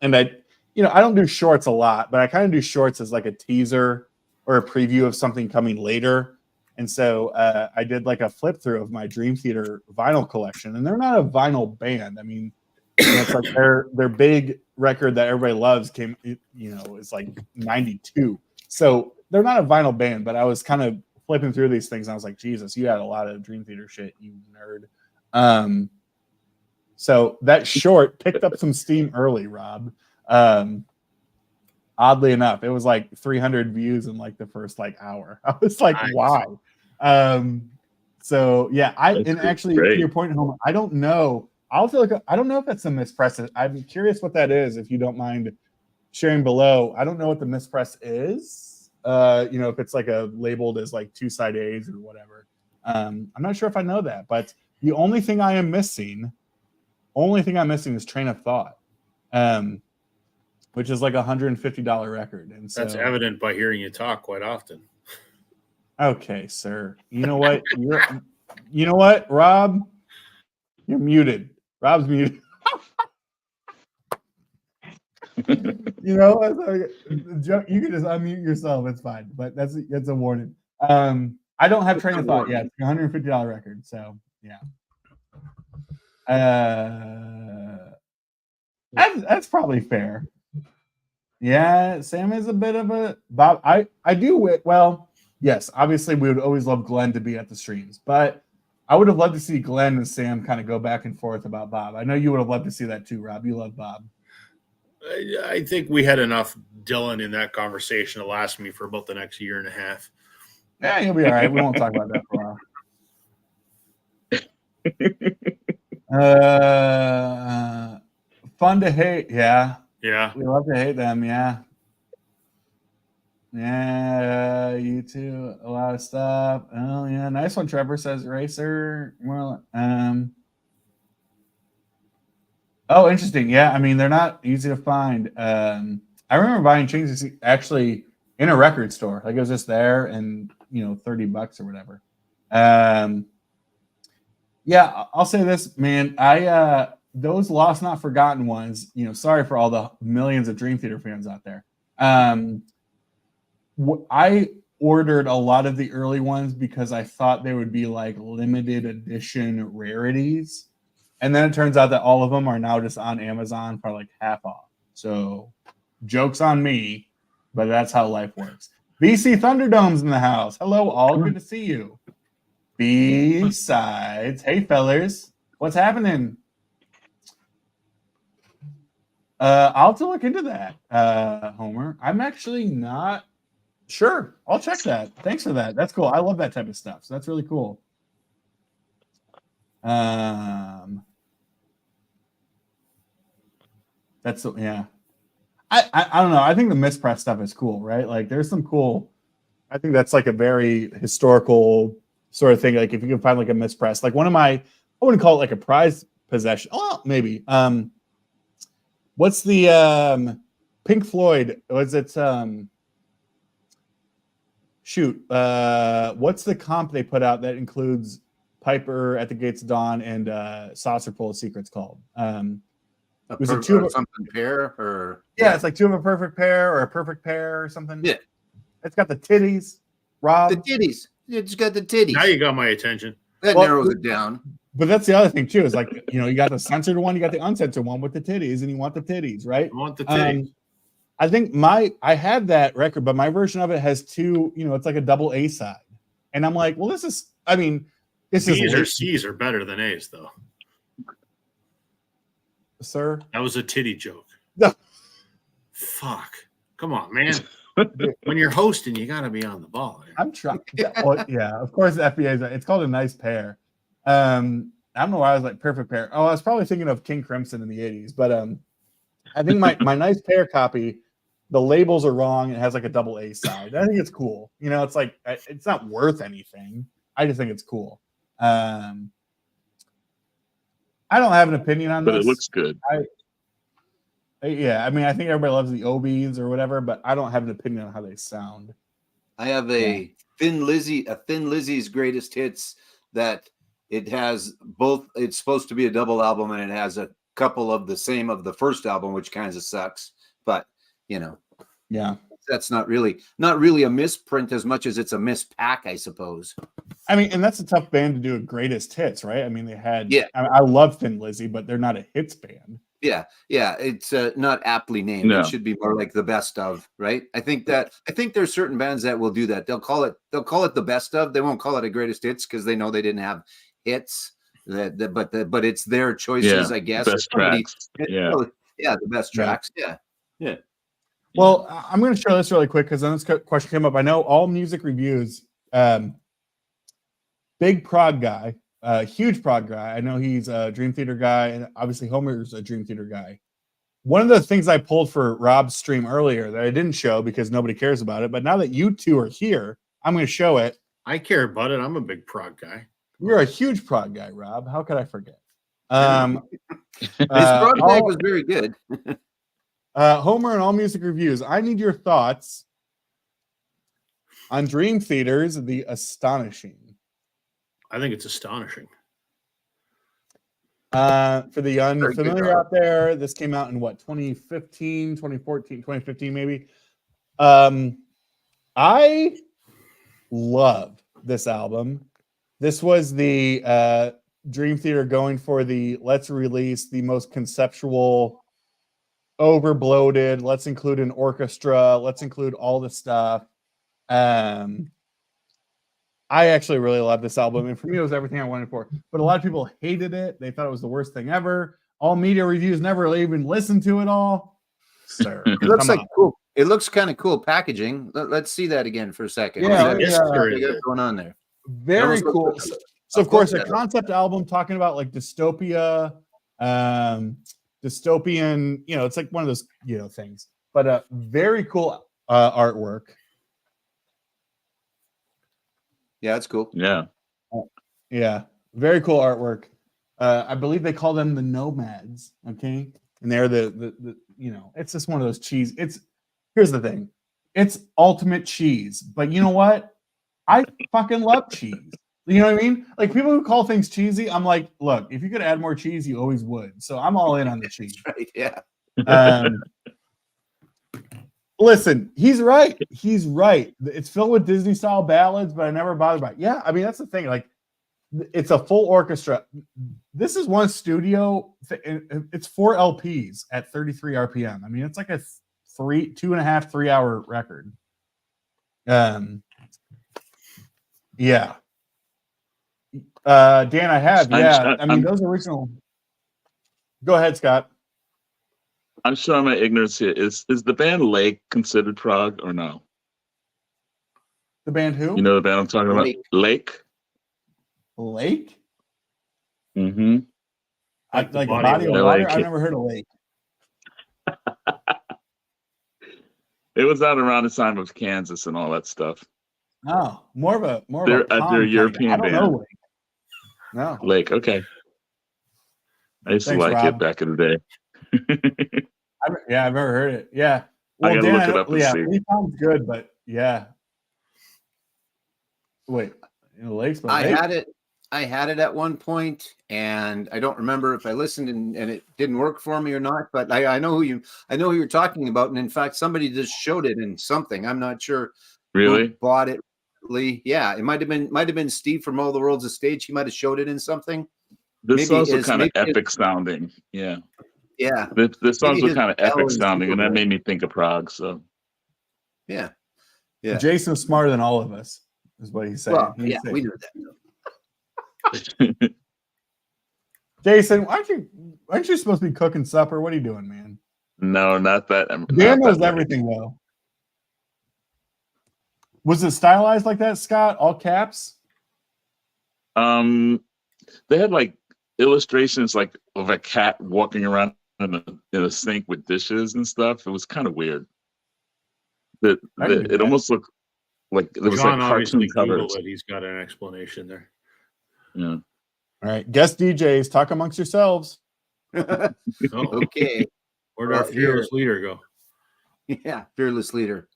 And I don't do shorts a lot, but I kind of do shorts as like a teaser or a preview of something coming later. And so I did like a flip through of my Dream Theater vinyl collection. And they're not a vinyl band. I mean, it's like their big record that everybody loves came, it's like 92. So they're not a vinyl band, but I was kind of flipping through these things and I was like, Jesus, you had a lot of Dream Theater shit, you nerd. So that short picked up some steam early, Rob. Oddly enough, it was like 300 views in like the first like hour. I was like, nice. Wow. So yeah, actually great. To your point, Homer, I don't know. I don't know if that's a mispress. I'm curious what that is. If you don't mind sharing below, I don't know what the mispress is. If it's like a labeled as like 2 side A's or whatever. I'm not sure if I know that, but the only thing I'm missing is Train of Thought, which is like $150 record. And so that's evident by hearing you talk quite often. Okay, sir. You know what? You know what, Rob? You're muted. Rob's muted. You can just unmute yourself. It's fine. But that's a warning. I don't have Train of Thought yet. It's a $150 record. So yeah. That's probably fair. Yeah, Sam is a bit of a Bob. I do well. Yes, obviously we would always love Glenn to be at the streams, but I would have loved to see Glenn and Sam kind of go back and forth about Bob. I know you would have loved to see that too, Rob. You love Bob. I think we had enough Dylan in that conversation to last me for about the next year and a half. Yeah, you'll be all right. We won't talk about that for a while. Fun to hate, yeah. Yeah. We love to hate them, yeah. Yeah, you too. A lot of stuff. Oh yeah, nice one. Trevor says racer. Well, Oh, interesting. Yeah, I mean they're not easy to find. I remember buying Chains actually in a record store. Like it was just there, and $30 or whatever. Yeah, I'll say this, man. I those lost not forgotten ones. Sorry for all the millions of Dream Theater fans out there. I ordered a lot of the early ones because I thought they would be like limited edition rarities. And then it turns out that all of them are now just on Amazon for like half off. So joke's on me, but that's how life works. BC Thunderdome's in the house. Hello, all. Good to see you. Besides, hey, fellers. What's happening? I'll have to look into that, Homer. I'm actually not sure. I'll check that. Thanks for that. That's cool. I love that type of stuff. So that's really cool. That's yeah. I don't know. I think the mispress stuff is cool, right? Like there's some cool. I think that's like a very historical sort of thing. Like if you can find like a mispress, like one of my, I wouldn't call it like a prized possession. Oh, maybe. What's the Pink Floyd? Was it shoot? What's the comp they put out that includes Piper at the Gates of Dawn and Saucer Full of Secrets called? Was it two of something pair or yeah, it's like two of a perfect pair or a perfect pair or something. Yeah, it's got the titties. Rob, the titties. It's got the titties. Now you got my attention. That narrows it down. But that's the other thing too. Is like you got the censored one, you got the uncensored one with the titties, and you want the titties, right? I want the titties. I think I had that record, but my version of it has two. It's like a double A side, and I'm like, well, this is. I mean, this is. B's or C's are better than A's, though. Sir, that was a titty joke. No. Fuck. Come on, man. When you're hosting, you got to be on the ball. Man. I'm trying. Yeah, of course, the FBA. It's called a nice pair. I don't know why I was like perfect pair. Oh, I was probably thinking of King Crimson in the 80s, but I think my nice pair copy, the labels are wrong. It has like a double A side. I think it's cool. It's like it's not worth anything. I just think it's cool. I don't have an opinion on this. But it looks good. Yeah, I mean, I think everybody loves the OBs or whatever, but I don't have an opinion on how they sound. I have a Thin Lizzy's greatest hits that it has both. It's supposed to be a double album, and it has a couple of the same of the first album, which kind of sucks. But yeah, that's not really a misprint as much as it's a mispack, I suppose. I mean, and that's a tough band to do a greatest hits, right? I mean, they had. Yeah, I love Thin Lizzy, but they're not a hits band. Yeah, it's not aptly named. No. It should be more like the best of, right? I think there's certain bands that will do that. They'll call it the best of. They won't call it a greatest hits because they know they didn't have hits. But it's their choices, I guess. Best tracks. Yeah, the best tracks. Yeah. Well, I'm going to show this really quick because then this question came up. I know all music reviews. Big prog guy. Huge prog guy. I know he's a Dream Theater guy, and obviously Homer's a Dream Theater guy. One of the things I pulled for Rob's stream earlier that I didn't show because nobody cares about it, but now that you two are here, I'm going to show it. I care about it. I'm a big prog guy. You're a huge prog guy, Rob. How could I forget? This prog bag was very good. Homer and all music reviews. I need your thoughts on Dream Theater's The Astonishing. I think it's astonishing. For the unfamiliar out there, this came out in what, 2015, 2014, 2015 maybe. I love this album. This was the Dream Theater going for the let's release the most conceptual, overbloated, let's include an orchestra, let's include all the stuff. I actually really love this album, and for me, it was everything I wanted for. But a lot of people hated it. They thought it was the worst thing ever. All media reviews never even listened to it all. Sir, it looks like cool. It looks kind of cool packaging. Let's see that again for a second. Yeah, what going on there? Very cool. So of course, a concept album talking about like dystopia, dystopian. It's like one of those things. But very cool artwork. Yeah, it's cool. Yeah. Yeah. Very cool artwork. I believe they call them the Nomads. Okay, and they're the it's just one of those cheese. Here's the thing, it's ultimate cheese. But you know what? I fucking love cheese. You know what I mean? Like people who call things cheesy, I'm like, look, if you could add more cheese, you always would. So I'm all in on the cheese. Right? Yeah. Listen, he's right. He's right. It's filled with Disney style ballads, but I never bothered by it. Yeah, I mean that's the thing. Like, it's a full orchestra. This is one studio. It's 4 LPs at 33 RPM. I mean, it's like a 2.5, 3 hour record. Yeah. Dan, I have. Yeah, I mean those original. Go ahead, Scott. I'm showing my ignorance here. Is the band Lake considered prog or no? The band who? You know the band I'm talking about? Lake? Lake? Mm-hmm. Like a body body of of water? Lake. I've never heard of Lake. It was out around the time of Kansas and all that stuff. Oh, more of a They're pond a kind of European guy. I don't know band. Lake. No. Lake, okay. I used Thanks, to like Rob. it back in the day. I've never heard it. Yeah. I gotta Dan, look it up and see. Lake sounds good, but yeah. Wait, Lake's but Lake? I had it at one point, and I don't remember if I listened and it didn't work for me or not. But I know who you're talking about, and in fact, somebody just showed it in something. I'm not sure. Really? Who bought it? Yeah, it might have been Steve from All the World's a Stage. He might have showed it in something. This songs are kind of epic sounding. Yeah. Yeah. The songs were kind of epic is sounding, and that cool. made me think of Prague. So Yeah. Yeah. Jason's smarter than all of us, is what he's saying. Well, yeah, we knew that. Jason, aren't you supposed to be cooking supper? What are you doing, man? No, not that. Dan knows everything though. Was it stylized like that, Scott? All caps? They had like illustrations like of a cat walking around in a sink with dishes and stuff. It was kind of weird. It almost looked like it was John like obviously cartoon Googled covers. it. He's got an explanation there. Yeah. All right, guest DJs, talk amongst yourselves. Oh, Okay. where'd our Well, fearless leader go? Yeah, fearless leader.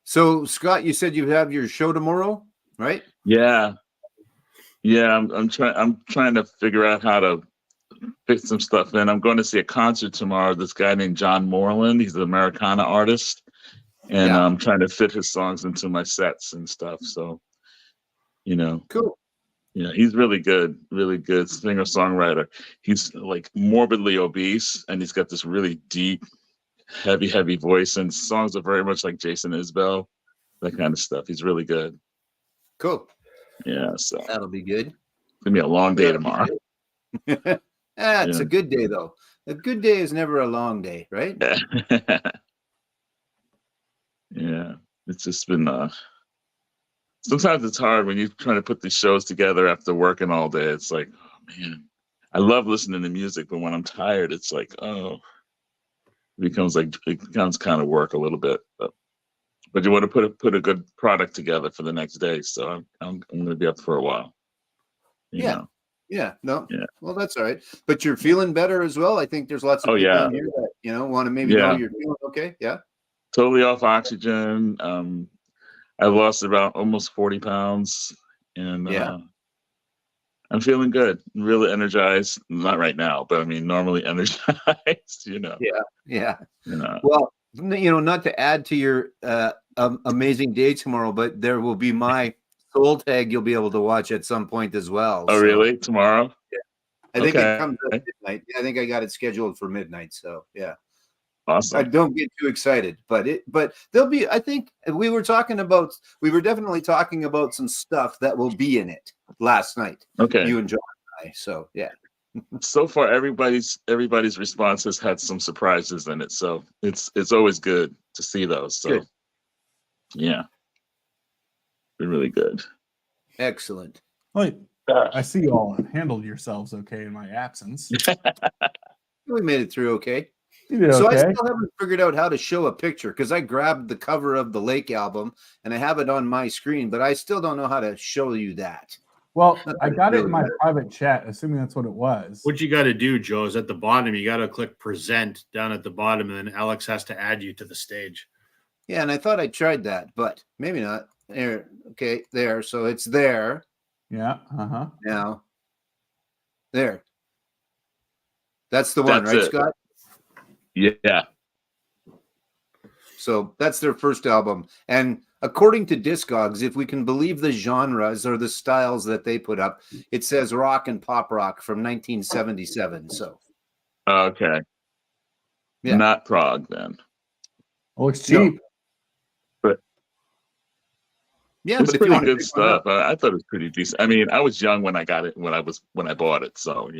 So, Scott, you said you have your show tomorrow, right? Yeah. I'm trying to figure out how to fit some stuff in. I'm going to see a concert tomorrow. This guy named John Moreland. He's an Americana artist, and Yeah. I'm trying to fit his songs into my sets and stuff. So, Cool. yeah, he's really good singer-songwriter. He's like morbidly obese, and he's got this really deep, heavy voice, and songs are very much like Jason Isbell, that kind of stuff. He's really good. Cool. Yeah, so That'll be good. it's gonna be a long day tomorrow. It's a good day, though. A good day is never a long day, right? Yeah, it's just been sometimes it's hard when you're trying to put these shows together after working all day. It's like, oh man, I love listening to music, but when I'm tired, it's like, oh, it becomes kind of work a little bit. But you want to put a good product together for the next day. So I'm going to be up for a while. You know. Yeah. No. Yeah. Well, that's all right. But you're feeling better as well. I think there's lots of people in here that want to maybe know you're feeling okay. Yeah. Totally off oxygen. I lost about almost 40 pounds, and I'm feeling good. Really energized. Not right now, but I mean normally energized. Yeah. Well, not to add to your amazing day tomorrow, but there will be my Soul Tag you'll be able to watch at some point as well. Oh, really? Tomorrow? Yeah. I think it comes at midnight. I think I got it scheduled for midnight. So yeah. Awesome. I don't get too excited, but there'll be, I think we were definitely talking about some stuff that will be in it last night. Okay. You and John and I. So yeah. So far, everybody's response has had some surprises in it. So it's always good to see those. So Good. Yeah. Been really good. Excellent. Wait, I see you all handled yourselves okay in my absence. We made it through okay. You did So okay. I still haven't figured out how to show a picture because I grabbed the cover of the Lake album and I have it on my screen, but I still don't know how to show you that. Well, That's I got it really in my good. private chat, assuming that's what it was. What you got to do, Joe, is at the bottom, you got to click present down at the bottom, and then Alex has to add you to the stage. Yeah, and I thought I tried that, but maybe not. There, okay, there. So it's there Yeah. Uh-huh. now. There. That's the one, That's right, it. Scott? Yeah. So that's their first album. And according to Discogs, if we can believe the genres or the styles that they put up, it says rock and pop rock from 1977. So Okay. Yeah. Not Prague then. It looks No. cheap. But yeah, it's but if you pretty want to good pick one up, stuff. I thought it was pretty decent. I mean, I was young when I got it, when I bought it. So,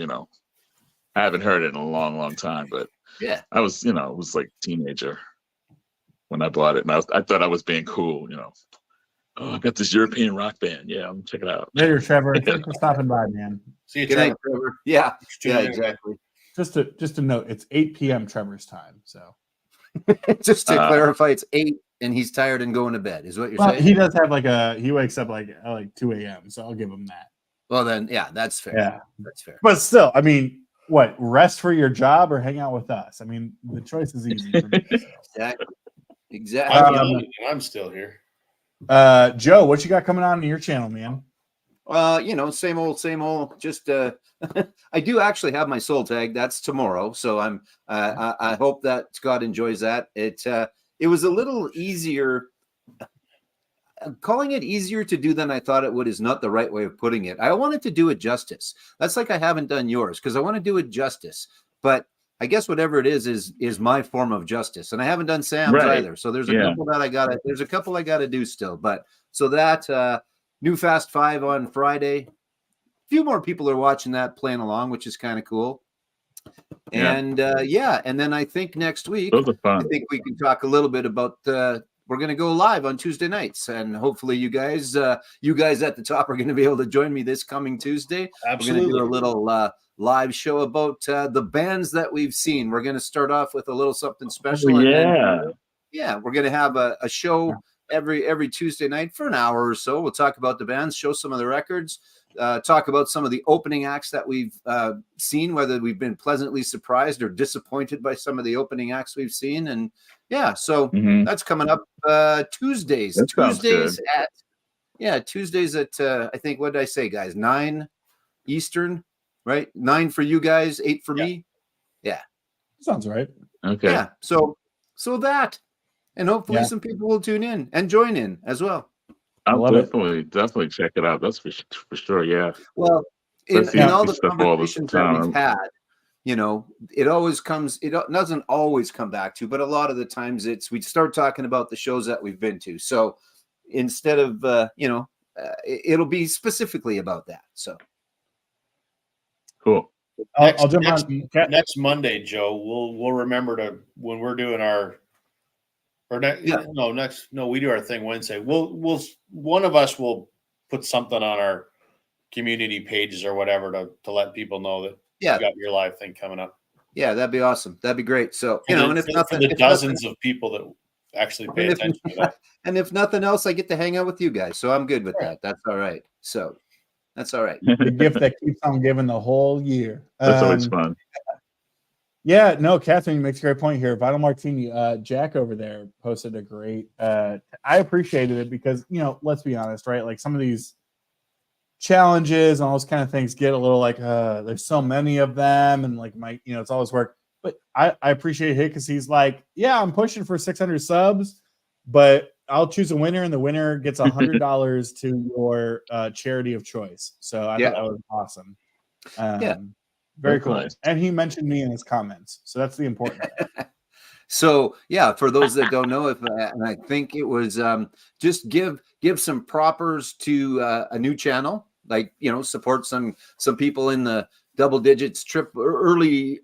I haven't heard it in a long, long time, but yeah. I was, I was like a teenager when I bought it. And I thought I was being cool, Oh, I got this European rock band. Yeah, I'm check it out. Later, Trevor. Thanks for stopping by, man. See you, Good night, Trevor. Trevor. Yeah, Tune yeah, in. exactly. Just a note, it's 8 p.m. Trevor's time. So Just to clarify, it's 8 and he's tired and going to bed, is what you're saying? he does have he wakes up like 2 a.m. So I'll give him that. Well, then, yeah, that's fair. Yeah. That's fair. But still, I mean, what, rest for your job or hang out with us? I mean, the choice is easy for me. So. Exactly. Exactly. I'm young and I'm still here. Joe, what you got coming on your channel, man? Same old. Just I do actually have my soul tag. That's tomorrow. So I hope that Scott enjoys that. It was a little easier. Calling it easier to do than I thought it would is not the right way of putting it. I wanted to do it justice. That's like I haven't done yours because I want to do it justice. But I guess whatever it is my form of justice. And I haven't done Sam's Right. either. So there's a couple that there's a couple I gotta do still. But so that New Fast 5 on Friday. A few more people are watching that, playing along, which is kind of cool. And and then I think next week Those are I fun. think we can talk a little bit about we're going to go live on Tuesday nights, and hopefully you guys at the top are going to be able to join me this coming Tuesday. Absolutely. We're going to do a little live show about the bands that we've seen. We're going to start off with a little something special. And then, we're going to have a show every Tuesday night for an hour or so. We'll talk about the bands, show some of the records, talk about some of the opening acts that we've seen, whether we've been pleasantly surprised or disappointed by some of the opening acts we've seen. And so that's coming up Tuesdays. That sounds Tuesdays good. Tuesdays at I think, what did I say, guys? 9 Eastern, right? 9 for you guys, 8 for me. Yeah. Sounds right. Okay. Yeah. So that, and hopefully some people will tune in and join in as well. I'll definitely check it out. That's for sure. Yeah. Well, in all the conversations that time. we've had, it always comes, it doesn't always come back to, but a lot of the times we start talking about the shows that we've been to. So instead of, it'll be specifically about that. So cool. I'll jump on next Monday, Joe. We'll remember to, when we're doing we do our thing Wednesday. We'll one of us will put something on our community pages or whatever to let people know that you got your live thing coming up. Yeah, that'd be awesome. That'd be great. So and if nothing, for the dozens of people that actually pay attention to that. And if nothing else, I get to hang out with you guys. So I'm good with that. That's all right. So that's all right. The gift that keeps on giving the whole year. That's always fun. Yeah, no, Catherine makes a great point here. Vital Martini, Jack over there posted a great. I appreciated it because, let's be honest, right? Like some of these challenges and all those kind of things get a little like, there's so many of them, and like it's always work. But I appreciate it because he's like, yeah, I'm pushing for 600 subs, but I'll choose a winner, and the winner gets $100 to your charity of choice. So I thought that was awesome. Very cool. Nice. And he mentioned me in his comments. So that's the important thing. So for those that don't know, and I think it was just give some propers to a new channel, like support some people in the double digits, early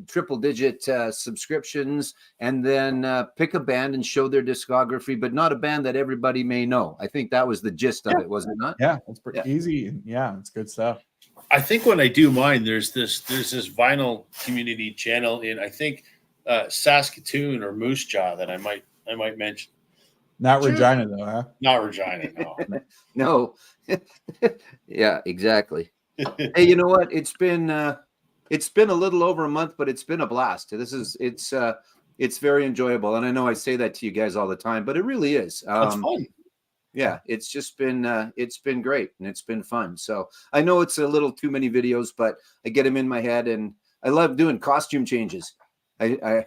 triple digit subscriptions, and then pick a band and show their discography, but not a band that everybody may know. I think that was the gist of it, was it not? Yeah, it's pretty easy. Yeah, it's good stuff. I think when I do mine, there's this vinyl community channel in, I think, Saskatoon or Moose Jaw that I might mention. Not Sure. Regina though, huh? Not Regina, no. No. Yeah, exactly. Hey, you know what? It's been a little over a month, but it's been a blast. It's very enjoyable, and I know I say that to you guys all the time, but it really is. That's fun. Yeah, it's been great, and it's been fun. So I know it's a little too many videos, but I get them in my head, and I love doing costume changes. I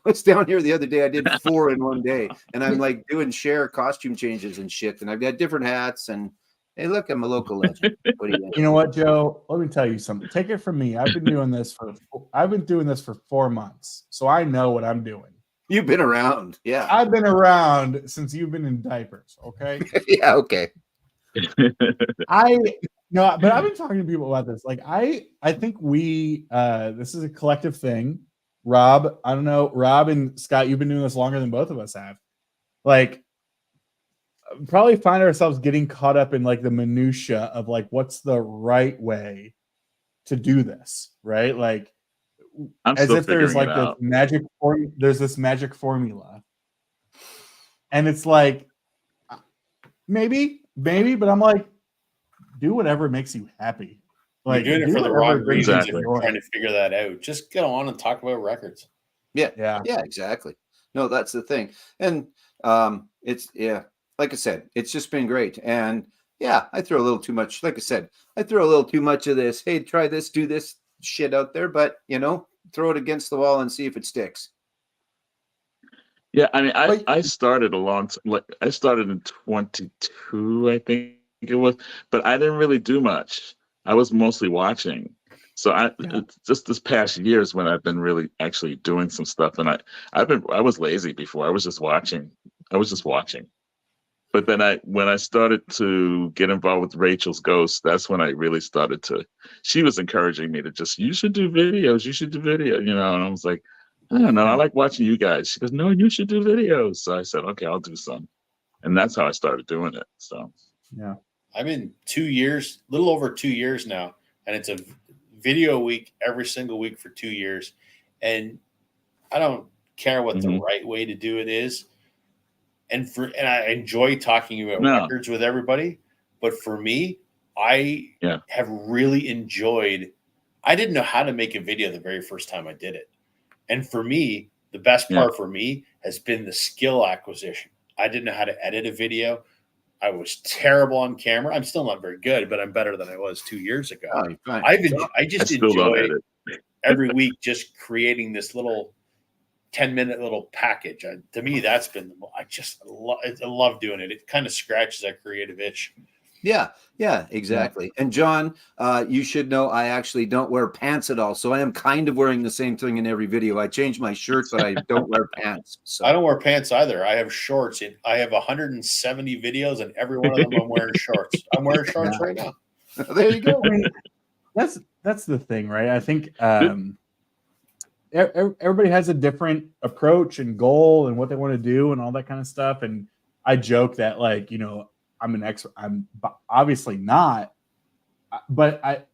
I was down here the other day. I did 4 in one day, and I'm like doing share costume changes and shit. And I've got different hats. And hey, look, I'm a local legend. What do you think? You know what, Joe? Let me tell you something. Take it from me. I've been doing this for 4 months, so I know what I'm doing. You've been around, yeah. I've been around since you've been in diapers. Okay. Yeah, okay. But I've been talking to people about this. Like, I think we this is a collective thing. Rob, I don't know, Rob and Scott, you've been doing this longer than both of us have. Like, probably find ourselves getting caught up in like the minutia of like what's the right way to do this, right? Like, I'm as still if there's figuring like it this out. magic formula, and it's like maybe, but I'm like, do whatever makes you happy. Like, You're doing it do for the whatever wrong brings you reasons if you're joy. trying to figure that out. Just get on and talk about records. Yeah, Yeah. exactly. No, that's the thing. And it's like I said, it's just been great. And yeah, I throw a little too much, like I said, I throw a little too much of this, hey, try this, do this shit out there, but throw it against the wall and see if it sticks. Yeah, I mean, But- I started I started in 22, I think it was, but I didn't really do much. I was mostly watching. So it's just this past years when I've been really actually doing some stuff, and I was lazy before. I was just watching. But then when I started to get involved with Rachel's Ghost, that's when I really started to. She was encouraging me to you should do videos. You should do video. And I was like, I don't know. I like watching you guys. She goes, no, you should do videos. So I said, okay, I'll do some. And that's how I started doing it. So yeah. I'm in 2 years, little over 2 years now, and it's a video a week every single week for 2 years. And I don't care what the right way to do it is. And I enjoy talking about records with everybody. But for me, I have really enjoyed. I didn't know how to make a video the very first time I did it. And for me, the best part for me has been the skill acquisition. I didn't know how to edit a video. I was terrible on camera. I'm still not very good, but I'm better than I was 2 years ago. Oh, fine. I just enjoy every week just creating this little 10-minute little package. To me, that's been I love doing it. It kind of scratches that creative itch. Yeah, exactly. And John, you should know I actually don't wear pants at all. So I am kind of wearing the same thing in every video. I change my shirt, but I don't wear pants. So I don't wear pants either. I have shorts. I have 170 videos, and every one of them I'm wearing shorts. I'm wearing shorts right now. There you go. I mean, that's the thing, right? I think everybody has a different approach and goal and what they want to do and all that kind of stuff. And I joke that, like, I'm an expert. I'm obviously not, but I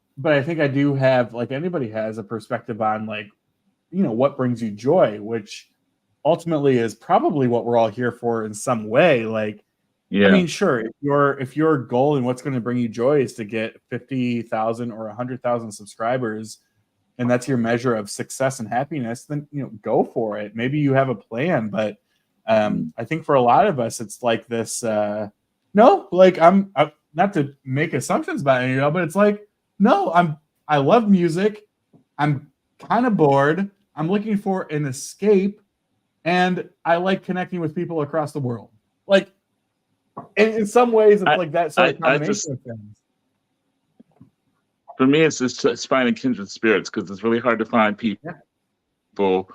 think I do have, like anybody has, a perspective on, like, what brings you joy, which ultimately is probably what we're all here for in some way. Like, I mean, sure, if your goal and what's going to bring you joy is to get 50,000 or 100,000 subscribers, and that's your measure of success and happiness, then go for it. Maybe you have a plan, but I think for a lot of us, it's like this. No, like I'm not to make assumptions about it, but it's like, no, I love music. I'm kind of bored. I'm looking for an escape, and I like connecting with people across the world. Like, in some ways, it's like that sort of combination of things. For me, it's finding kindred spirits, because it's really hard to find people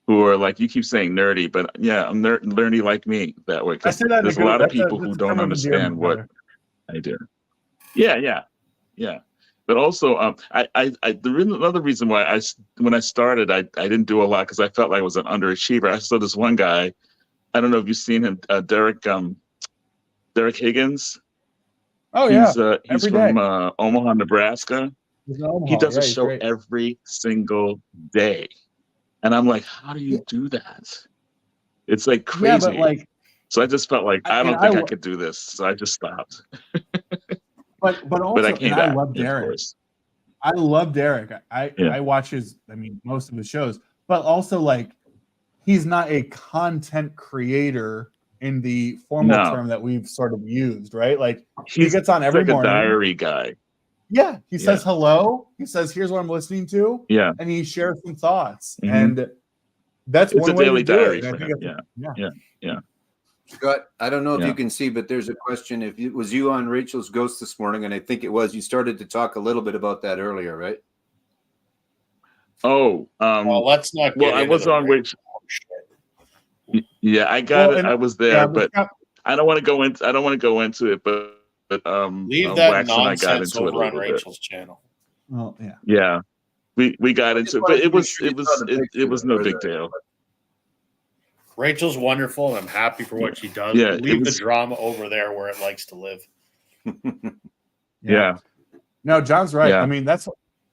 who are, like you keep saying, nerdy, but I'm nerdy like me that way. Because there's a lot of people who don't understand what I do. Yeah. But also, another reason why when I started, I didn't do a lot, because I felt like I was an underachiever. I saw this one guy, I don't know if you've seen him, Derek Higgins. Oh, he's from Omaha, Nebraska. He does a show every single day. And I'm like, how do you do that? It's like crazy. Yeah, but like, So I just felt like I And don't think I could do this, so I just stopped. but also, But I and came I back, love of Derek. course. I love Derek. Yeah. I watch his, I mean, most of his shows, but also like he's not a content creator in the formal No. term that we've sort of used, right? Like he He's gets on every like a morning. diary guy. Yeah, he says hello. He says, "Here's what I'm listening to." Yeah. And he shares some thoughts, Mhm. and that's It's one a way daily to do diary it. And I for think him. it's- Yeah. Scott, I don't know if Yeah. you can see, but there's a question. If it was you on Rachel's Ghost this morning, and I think it was, you started to talk a little bit about that earlier, right? Oh, Well, let's not. well, get I into was the on race which. Yeah, I got Well, it. and- I was yeah, there, but but I don't want to go into. I don't want to go into it, but Leave that Wax and I got nonsense into it a over on little bit. Rachel's channel. well, yeah. Yeah, we got I just into it, wanted but to it make was sure you saw the it picture was there, no or big the- deal. Rachel's wonderful, and I'm happy for what she does. Yeah, it Leave the was- drama over there where it likes to live. Yeah. No, John's right. Yeah. I mean,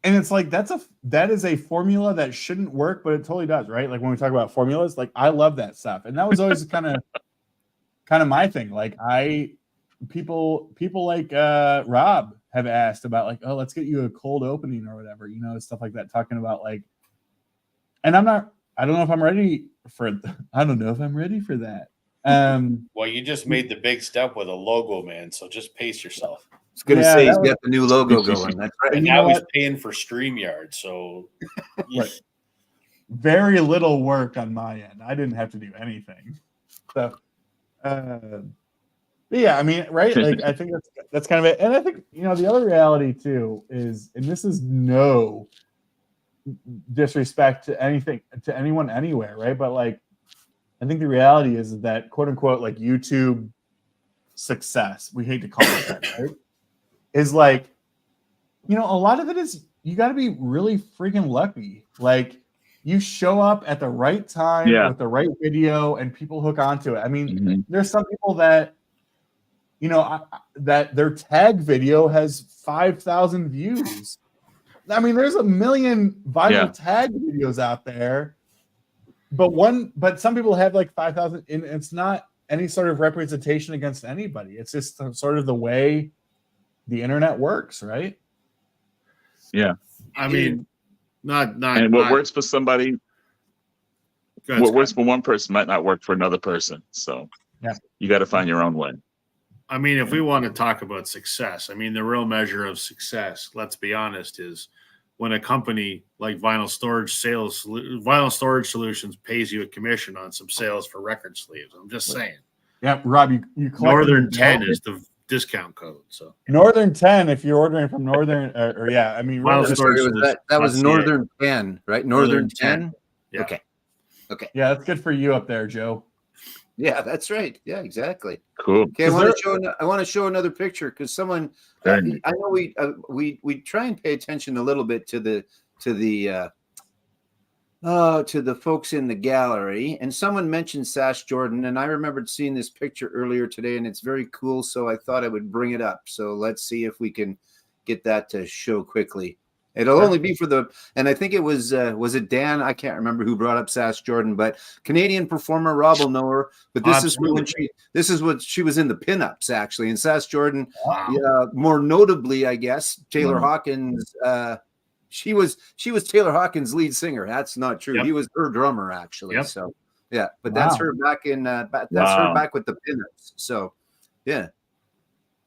and it's like that is a formula that shouldn't work, but it totally does, right? Like when we talk about formulas, like I love that stuff, and that was always kind of my thing. Like people like Rob have asked about like, oh, let's get you a cold opening or whatever, stuff like that, talking about like, and I don't know if I'm ready for that. Well, you just made the big step with a logo, man. So just pace yourself. I was going to Yeah, say that he's was- got the new logo going. That's right. And you know now he's what? paying for StreamYard. So Right. Very little work on my end. I didn't have to do anything. So, but yeah, I mean, right? Like, I think that's kind of it. And I think the other reality too is, and this is no disrespect to anyone anywhere, right? But like, I think the reality is that quote unquote like YouTube success, we hate to call it that, right? Is like, a lot of it is you got to be really freaking lucky. Like you show up at the right time Yeah. with the right video and people hook onto it. I mean, Mhm. there's some people that, that their tag video has 5,000 views. I mean, there's a million viral Yeah. tag videos out there, but some people have like 5,000, and it's not any sort of representation against anybody. It's just sort of the way the internet works, right? Yeah. I mean, not. And what works for somebody, Go ahead, what Scott. works for one person might not work for another person. So Yeah. you got to find your own way. I mean, if we want to talk about success, I mean, the real measure of success, let's be honest, is when a company like Vinyl Storage Solutions pays you a commission on some sales for record sleeves. I'm just saying. Yeah, Rob, you collected Northern 10 is the discount code. So Northern 10 if you're ordering from Northern or yeah, I mean Vinyl really, Storage That was Solutions.ca. Northern 10, right? Northern 10. Yeah. Okay. yeah, that's good for you up there, Joe. Yeah, that's right. Yeah, exactly. Cool. Okay, I want to show another picture because someone. Very I know we try and pay attention a little bit to the folks in the gallery, and someone mentioned Sash Jordan, and I remembered seeing this picture earlier today, and it's very cool. So I thought I would bring it up. So let's see if we can get that to show quickly. It'll only be for and I think it was it Dan? I can't remember who brought up Sash Jordan, but Canadian performer. Rob will know her. But this is what she was in the pinups actually. And Sash Jordan, more notably, I guess, Taylor Hawkins. She was Taylor Hawkins' lead singer. That's not true. Yep. He was her drummer actually. Yep. So yeah, but that's her back in. That's her back with the pinups. So yeah,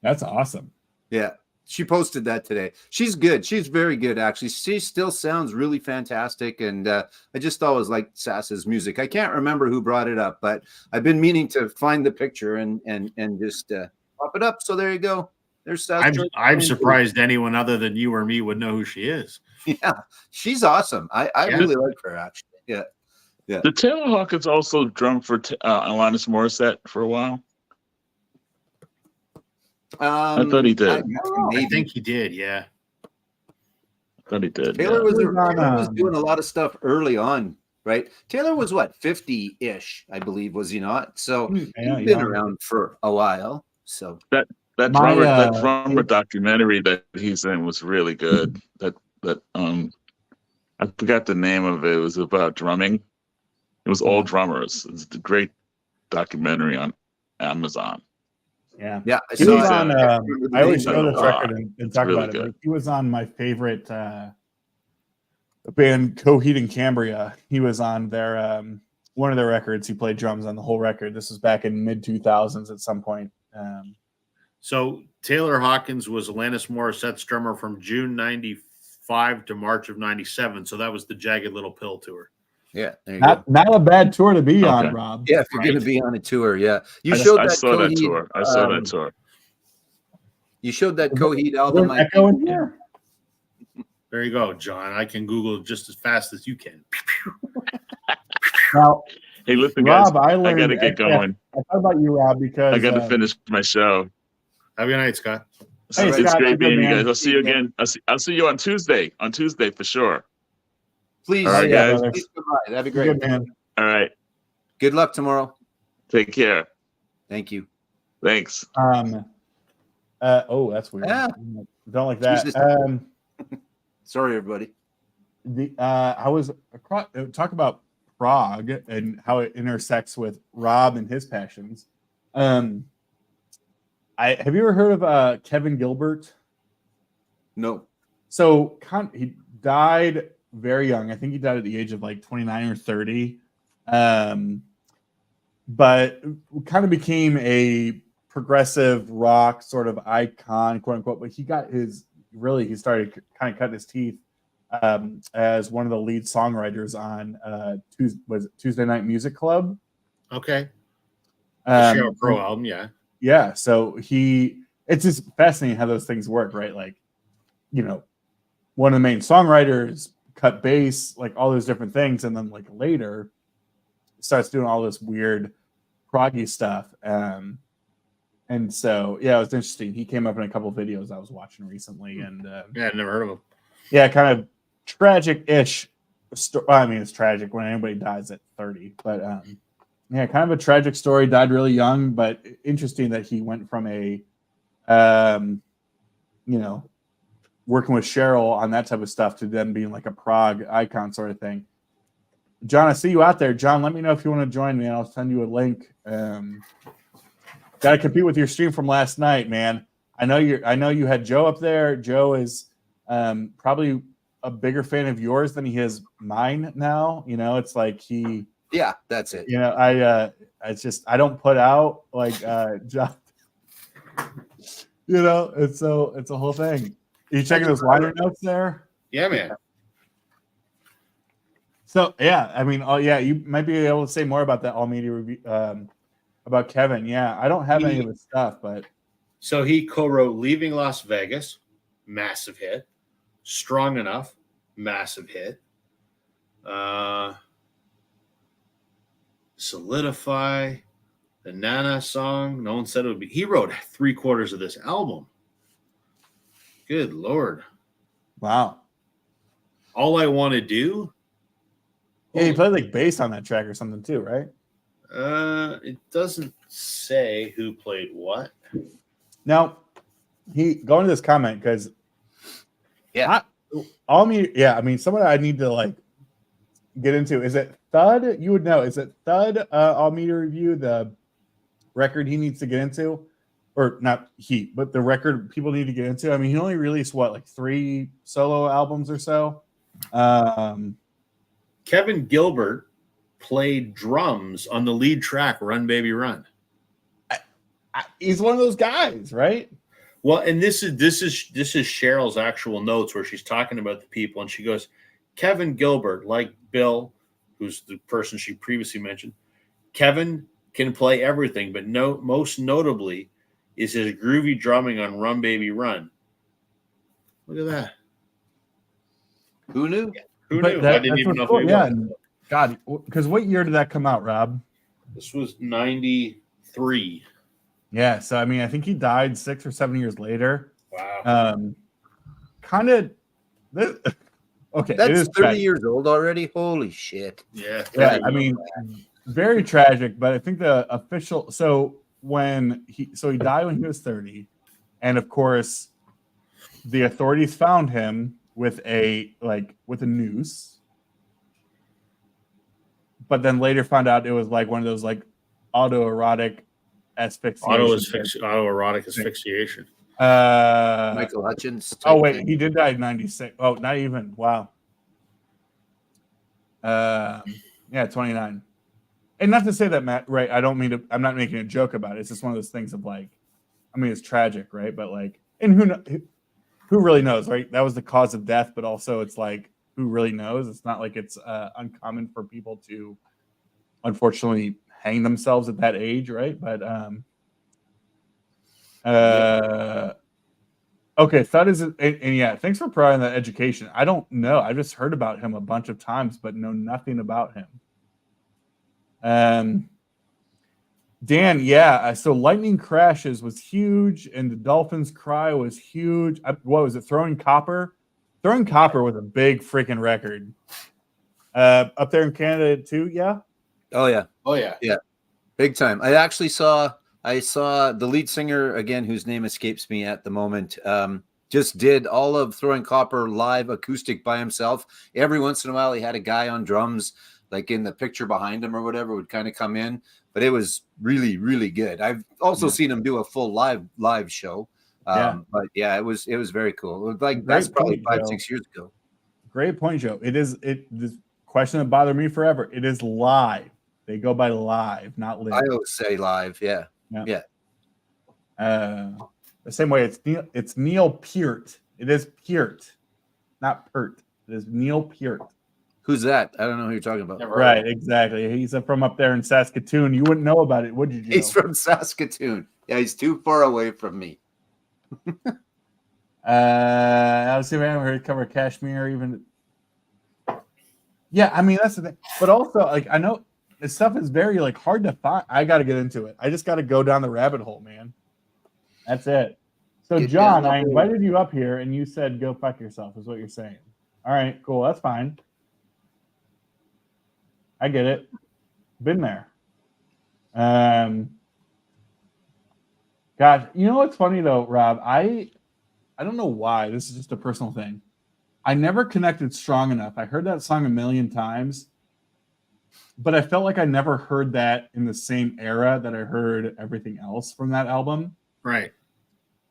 That's awesome. yeah. She posted that today. She's good. She's very good, actually. She still sounds really fantastic. And I just always liked Sass's music. I can't remember who brought it up, but I've been meaning to find the picture and just pop it up. So there you go. There's Sass. I'm surprised anyone other than you or me would know who she is. Yeah, she's awesome. I really like her, actually. Yeah. Yeah. Did Taylor Hawkins also drum for Alanis Morissette for a while? I thought he did. I think he did, yeah. I thought he did. Taylor yeah. was doing a lot of stuff early on, right? Taylor was what, 50-ish, I believe, was he not? So he's been around for a while. So that drummer documentary that he's in was really good. That I forgot the name of it. It was about drumming. It was all drummers. It's a great documentary on Amazon. Yeah. Yeah, I He saw was it. on. remember the I always name show of it. this record and talk really about it. good. But he was on my favorite band, Coheed and Cambria. He was on their one of their records. He played drums on the whole record. This was back in mid 2000s at some point. So Taylor Hawkins was Alanis Morissette's drummer from June 95 to March of 97. So that was the Jagged Little Pill tour. Yeah, there you go. Not a bad tour to be on, Okay. Rob. Yeah, if you're going Right. to be on a tour, yeah. You I showed that saw that Coheed. tour. I saw that tour. You showed that Is Coheed Is there album. an I echo think. in here? There you go, John. I can Google just as fast as you can. Now, Hey, listen, Rob, guys. I I learned. got to get going. I thought about you, Rob, because I got to finish my show. Have a good night, Scott. Hey, It's Scott, great you're being good, you guys. man. I'll see you again. I'll see you on Tuesday. On Tuesday for sure. Please, All right, yeah, guys. brother. please come by. That'd be You're great. good, man. All right. Good luck tomorrow. Take care. Thank you. Thanks. Oh, that's weird. Yeah. Don't like that. Jesus. Sorry, everybody. I was talk about Prague and how it intersects with Rob and his passions. Have you ever heard of Kevin Gilbert? No. So he died very young. I think he died at the age of like 29 or 30. But kind of became a progressive rock sort of icon, quote unquote. But he started kind of cutting his teeth as one of the lead songwriters on Tuesday Night Music Club. Okay. The Sheryl Crow album, yeah. Yeah. So it's just fascinating how those things work, right? Like, one of the main songwriters cut bass, like all those different things, and then like later starts doing all this weird proggy stuff. And so yeah, it was interesting. He came up in a couple of videos I was watching recently, and Yeah, I've never heard of him. yeah, kind of tragic-ish. I mean, it's tragic when anybody dies at 30, but yeah, kind of a tragic story. Died really young, but interesting that he went from a working with Cheryl on that type of stuff to then being like a prog icon sort of thing. John, I see you out there. John, let me know if you want to join me, and I'll send you a link. Got to compete with your stream from last night, man. I know you had Joe up there. Joe is probably a bigger fan of yours than he is mine now. It's like Yeah, that's it. it's just I don't put out like John. It's a whole thing. Are you checking those liner notes there? Yeah, man. So yeah, I mean, you might be able to say more about that all media review about Kevin. Yeah, I don't have any of his stuff, but So he co-wrote Leaving Las Vegas, massive hit. Strong Enough, massive hit. Solidify, the Nana song. No one said it would be. He wrote 3/4 of this album. Good Lord. wow. All I Want to Do. Yeah, he played like bass on that track or something too, right? It doesn't say who played what. Now, going to this comment because Yeah. I mean, someone I need to like get into. Is it Thud? You would know. Is it Thud? All media review, the record he needs to get into, or not he, but the record people need to get into. I mean, he only released like 3 solo albums or so. Kevin Gilbert played drums on the lead track, Run Baby Run. He's one of those guys, right? Well, and this is Cheryl's actual notes where she's talking about the people, and she goes, Kevin Gilbert, like Bill, who's the person she previously mentioned, Kevin can play everything, but most notably is his groovy drumming on Run Baby Run. Look at that. Who knew? Who But knew? I didn't even know who he yeah, was. God, because what year did that come out, Rob? This was 93. Yeah, so I mean, I think he died 6 or 7 years later. Wow. Kind of. Okay, it That's is 30 tragic. years old already. Holy shit. Yeah. Yeah, I mean, very tragic. But I think the official. So he died when he was 30, and of course, the authorities found him with a noose. But then later found out it was like one of those like autoerotic asphyxiation. Autoerotic asphyxiation. Michael Hutchins. Oh type wait, thing. he did die in 96. Oh, not even. Wow. Yeah, 29. And not to say that, Matt, right? I don't mean to. I'm not making a joke about it. It's just one of those things of like, I mean, it's tragic, right? But like, and who really knows, right? That was the cause of death, but also it's like, who really knows? It's not like it's uncommon for people to, unfortunately, hang themselves at that age, right? But okay, that is, and yeah, thanks for providing that education. I don't know. I just heard about him a bunch of times, but know nothing about him. Dan, yeah. So Lightning Crashes was huge, and the Dolphins Cry was huge. What was it? Throwing Copper? Throwing Copper was a big freaking record. Up there in Canada too, yeah? Oh yeah. Oh yeah. Yeah. Big time. I actually saw the lead singer again, whose name escapes me at the moment. Just did all of Throwing Copper live acoustic by himself. Every once in a while he had a guy on drums, like in the picture behind him or whatever, would kind of come in. But it was really, really good. I've also seen him do a full live show. But yeah, it was very cool. Like that's probably 5-6 years ago. Great point, Joe. This question that bothered me forever. It is live. They go by live, not live. I always say live. Yeah. The same way it's Neil Peart. It is Peart, not Pert. It is Neil Peart. Who's that? I don't know who you're talking about. Right, exactly. He's from up there in Saskatoon. You wouldn't know about it, would you, Joe? He's from Saskatoon. Yeah, he's too far away from me. I was saying I haven't heard cover Kashmir even. Yeah, I mean that's the thing. But also, like, I know this stuff is very like hard to find. I got to get into it. I just got to go down the rabbit hole, man. That's it. So, John, I invited you up here, and you said go fuck yourself. Is what you're saying? All right, cool. That's fine. I get it. Been there. God, you know what's funny though, Rob? I don't know why. This is just a personal thing. I never connected strong enough. I heard that song a million times, but I felt like I never heard that in the same era that I heard everything else from that album. Right.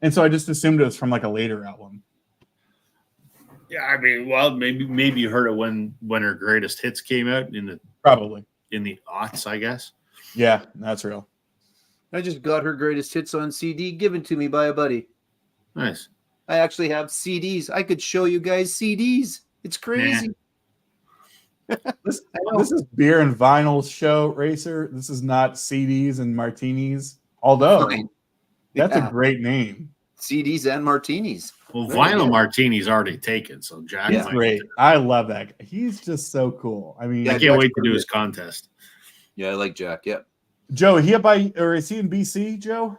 And so I just assumed it was from like a later album. Yeah, I mean, well, maybe you heard it when her greatest hits came out in the aughts, I guess. Yeah, that's real. I just got her greatest hits on CD given to me by a buddy. Nice. I actually have CDs. I could show you guys CDs. It's crazy. This is Beer and Vinyl's show, Racer. This is not CDs and martinis. Although that's a great name. CDs and martinis. Well, Vinyl Martini's already taken, so Jack. He's great. I love that. He's just so cool. I mean, I can't wait to do his contest. Yeah, I like Jack. Yeah. Joe, is he in BC, Joe?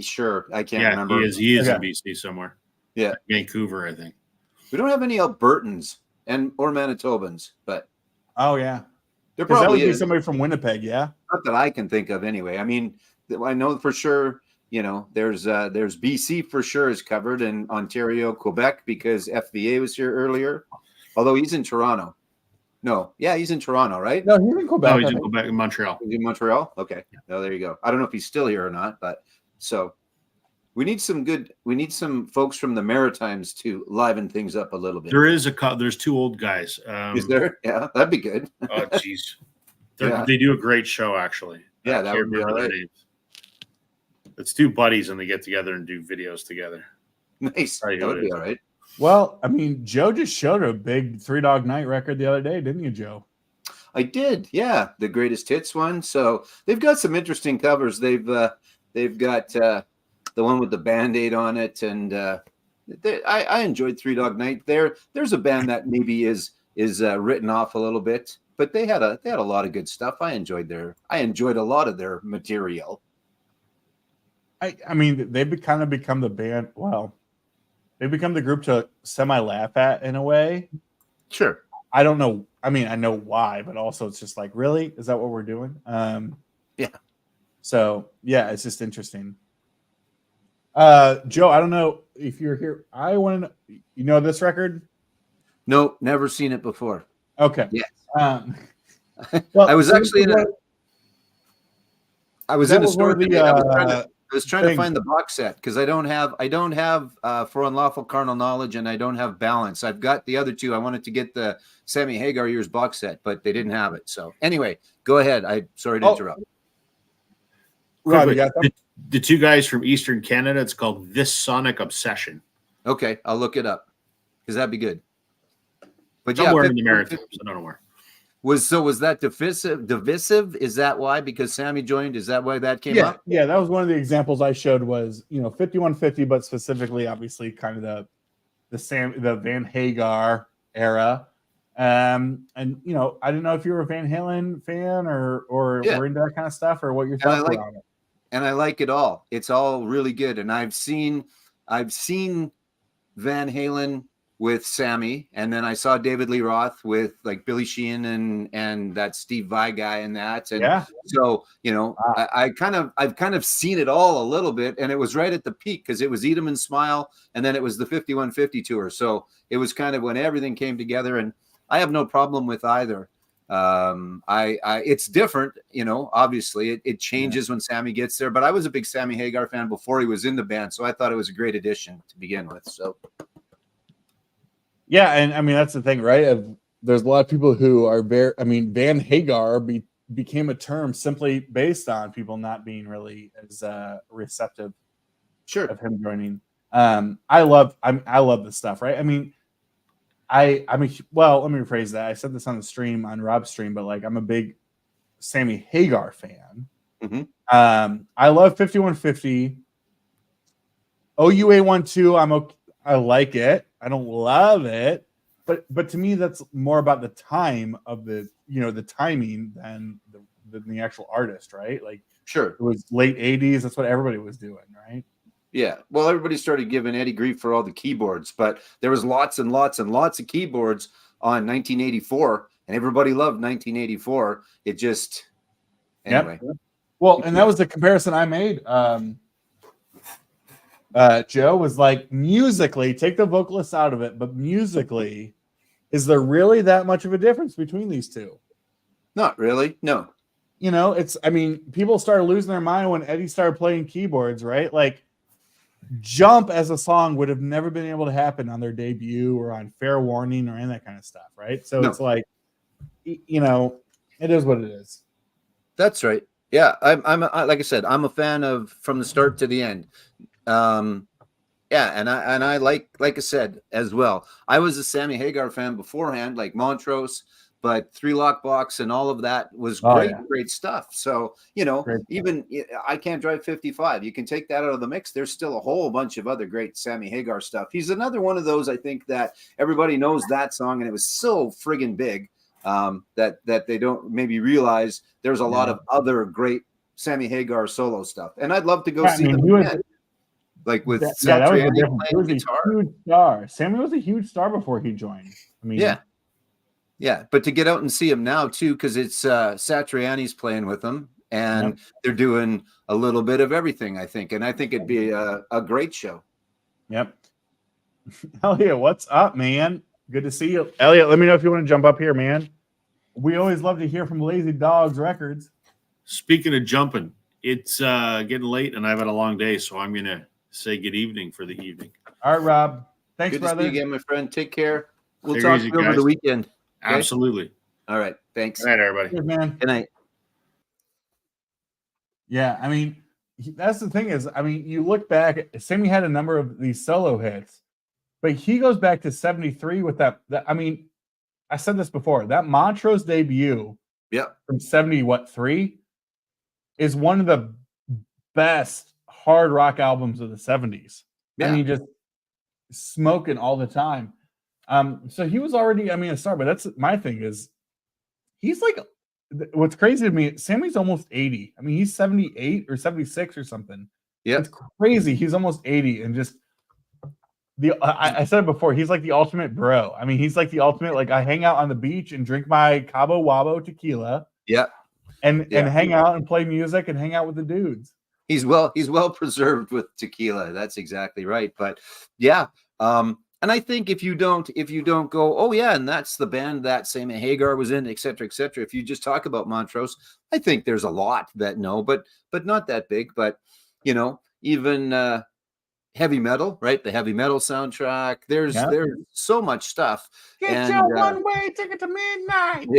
Sure. I can't remember. He is in BC somewhere. Yeah. Vancouver, I think. We don't have any Albertans or Manitobans, but oh yeah. There probably is somebody from Winnipeg, yeah. Not that I can think of anyway. I mean, I know for sure, there's BC for sure is covered, and Ontario, Quebec, because FVA was here earlier. Although he's in Toronto. No, yeah, he's in Toronto, right? No, he's in Quebec. No, he's in Quebec, in Montreal. He's in Montreal? Okay. No, there you go. I don't know if he's still here or not, but so we need some folks from the Maritimes to liven things up a little bit. There's two old guys. Is there? Yeah, that'd be good. Oh, jeez. They do a great show, actually. Yeah, that would be all right. It's two buddies, and they get together and do videos together. Nice. That would be all right. Well, I mean, Joe just showed a big Three Dog Night record the other day, didn't you, Joe? I did, yeah, the greatest hits one. So they've got some interesting covers. They've got the one with the Band-Aid on it, and I enjoyed Three Dog Night. There's a band that maybe is written off a little bit, but they had a lot of good stuff. I enjoyed a lot of their material. I mean, they've kind of become the band. Well, they become the group to semi-laugh at in a way. Sure. I don't know. I mean, I know why, but also it's just like, really? Is that what we're doing? Yeah. So, yeah, it's just interesting. Joe, I don't know if you're here. I want to know, you know this record? No, never seen it before. Okay. Yes. Well, I was actually I was That in a was one store of the, today. I was trying to things. find the box set because I don't have For Unlawful Carnal Knowledge, and I don't have Balance. I've got the other two. I wanted to get the Sammy Hagar Years box set, but they didn't have it. So anyway, go ahead. Sorry to interrupt. Rob, you Quickly, got them? the two guys from Eastern Canada, it's called This Sonic Obsession. Okay, I'll look it up because that'd be good. But Somewhere yeah, in the Maritimes, I don't know where. was that divisive? Is that why? Because Sammy joined? Is that why that came up? Yeah, that was one of the examples I showed was, 5150, but specifically, obviously, kind of the Van Hagar era. And I didn't know if you were a Van Halen fan or Yeah. were into that kind of stuff or what your thoughts were on it. And I like it all. It's all really good. And I've seen Van Halen with Sammy, and then I saw David Lee Roth with like Billy Sheehan and that Steve Vai guy and that. And Yeah. so, Wow. I've kind of seen it all a little bit, and it was right at the peak because it was Eat 'Em and Smile, and then it was the 5150 tour. So it was kind of when everything came together, and I have no problem with either. It's different, obviously it changes when Sammy gets there, but I was a big Sammy Hagar fan before he was in the band. So I thought it was a great addition to begin with. So. Yeah, and I mean that's the thing, right? There's a lot of people who are Van Hagar became a term simply based on people not being really as receptive, Sure, of him joining. I love this stuff, right? I mean, let me rephrase that. I said this on the stream, on Rob's stream, but like I'm a big Sammy Hagar fan. Mhm. I love 5150. OUA12, I like it. I don't love it, but to me that's more about the time of the timing than the actual artist, right? Like sure, it was late 80s. That's what everybody was doing, right? yeah. Well, everybody started giving Eddie grief for all the keyboards, but there was lots and lots and lots of keyboards on 1984, and everybody loved 1984. It just anyway. Yep. Well, and that was the comparison I made. Joe was like, musically, take the vocalists out of it, but musically, is there really that much of a difference between these two? Not really. No. People started losing their mind when Eddie started playing keyboards, right? Like Jump as a song would have never been able to happen on their debut or on Fair Warning or any of that kind of stuff, right? So It's like, it is what it is. That's right. Yeah, I'm like I said, I'm a fan of from the start to the end. And I like I said as well. I was a Sammy Hagar fan beforehand, like Montrose, but Three Lock Box and all of that was great stuff. So even I Can't Drive 55. You can take that out of the mix. There's still a whole bunch of other great Sammy Hagar stuff. He's another one of those. I think that everybody knows that song, and it was so friggin' big that they don't maybe realize there's a lot of other great Sammy Hagar solo stuff. And I'd love to go see them again. Like with Satriani playing guitar. A huge star. Sammy was a huge star before he joined. I mean, yeah. But to get out and see him now too, because it's Satriani's playing with them, and they're doing a little bit of everything. I think it'd be a great show. Yep. Elliot, what's up, man? Good to see you, Elliot. Let me know if you want to jump up here, man. We always love to hear from Lazy Dogs Records. Speaking of jumping, it's getting late, and I've had a long day, so I'm gonna say good evening for the evening. All right, Rob. Thanks, good brother. To see you again, my friend. Take care. We'll Take talk to you over the weekend. Okay? Absolutely. All right. Thanks. Good night, everybody. Good, man. Good night. Yeah, I mean, that's the thing is, you look back, Sammy had a number of these solo hits, but he goes back to 73 with that I said this before, that Montrose debut from 73 is one of the best hard rock albums of the 70s. Yeah. Just smoking all the time. So he was already, a star, but that's my thing is he's like, what's crazy to me, Sammy's almost 80. He's 78 or 76 or something. Yeah. It's crazy. He's almost 80 and just I said it before, he's like the ultimate bro. He's like the ultimate, like I hang out on the beach and drink my Cabo Wabo tequila. Yeah. And hang out and play music and hang out with the dudes. He's well preserved with tequila. That's exactly right. But yeah, And I think if you don't go, oh yeah, and that's the band that Sammy Hagar was in, et cetera, et cetera. If you just talk about Montrose, I think there's a lot that know, but not that big. But even heavy metal, right? The heavy metal soundtrack. There's so much stuff. Get your one-way ticket to midnight.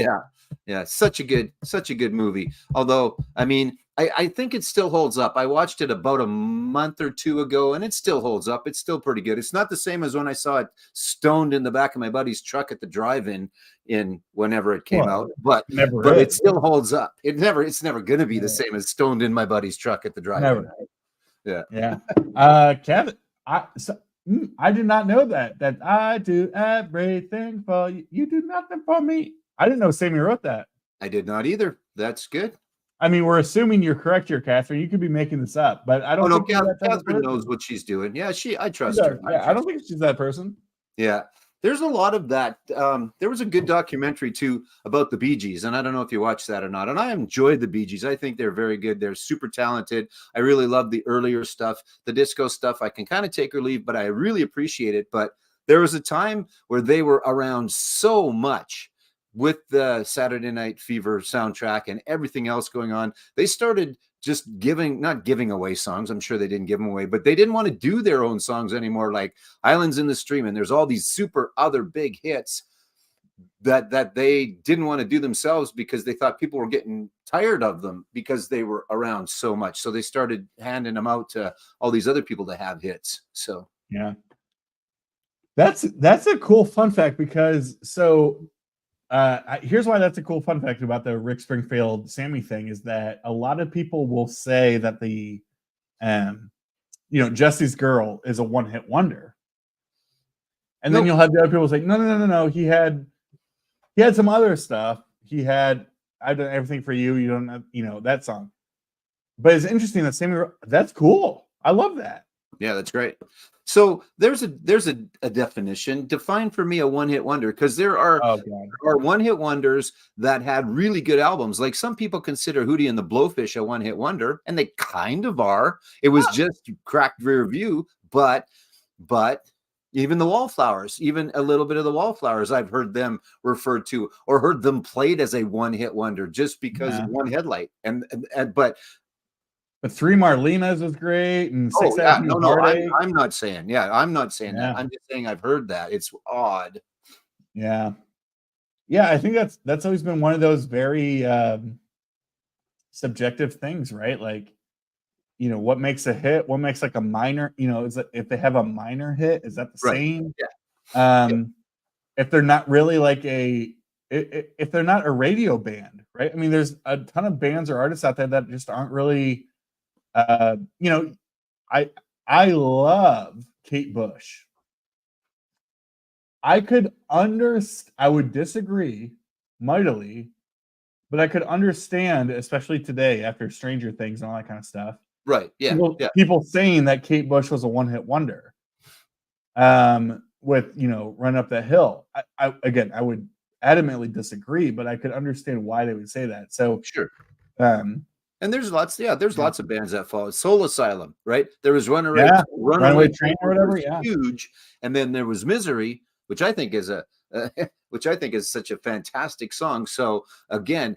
Yeah, such a good movie. Although, I mean, I think it still holds up. I watched it about a month or two ago, and it still holds up. It's still pretty good. It's not the same as when I saw it stoned in the back of my buddy's truck at the drive-in whenever it came out. But it still holds up. It's never going to be the same as stoned in my buddy's truck at the drive-in. Yeah. Kevin, I did not know that I do everything for you. You do nothing for me. I didn't know Sammy wrote that. I did not either. That's good. I mean, we're assuming you're correct here, Catherine. You could be making this up, but I don't think Catherine knows what she's doing. Yeah, I trust her. I don't think she's that person. Yeah. There's a lot of that. There was a good documentary too about the Bee Gees, and I don't know if you watched that or not. And I enjoyed the Bee Gees. I think they're very good. They're super talented. I really love the earlier stuff. The disco stuff I can kind of take or leave, but I really appreciate it. But there was a time where they were around so much with the Saturday Night Fever soundtrack and everything else going on. They started just not giving away songs. I'm sure they didn't give them away, but they didn't want to do their own songs anymore, like Islands in the Stream. And there's all these super other big hits that they didn't want to do themselves because they thought people were getting tired of them because they were around so much. So they started handing them out to all these other people to have hits. So yeah, that's a cool fun fact because here's why that's a cool fun fact about the Rick Springfield Sammy thing is that a lot of people will say that the Jesse's Girl is a one-hit wonder. And then you'll have the other people say, no. He had some other stuff. He had I've Done Everything for You. You don't have, that song. But it's interesting that Sammy, that's cool. I love that. Yeah, that's great. So there's a definition. Define for me a one-hit wonder, because there are one-hit wonders that had really good albums. Like some people consider Hootie and the Blowfish a one-hit wonder, and they kind of are. It was just cracked rear view, but even the Wallflowers, even a little bit of the Wallflowers, I've heard them referred to or heard them played as a one-hit wonder just because of one headlight. But Three Marlenas was great, and Six I'm not saying. I'm not saying that. I'm just saying I've heard that. It's odd. Yeah. I think that's always been one of those very subjective things, right? Like, what makes a hit? What makes like a minor? Is that if they have a minor hit, is that the same? Yeah. If they're not really like if they're not a radio band, right? I mean, there's a ton of bands or artists out there that just aren't really. I love Kate Bush. I would disagree mightily, but I could understand, especially today after Stranger Things and all that kind of stuff. Right. Yeah. People saying that Kate Bush was a one-hit wonder. With Run Up That Hill. I would adamantly disagree, but I could understand why they would say that. So sure. And there's lots of bands that follow. Soul Asylum, right? There was Runaway Train or whatever, huge. And then there was Misery, which I think is such a fantastic song. So again,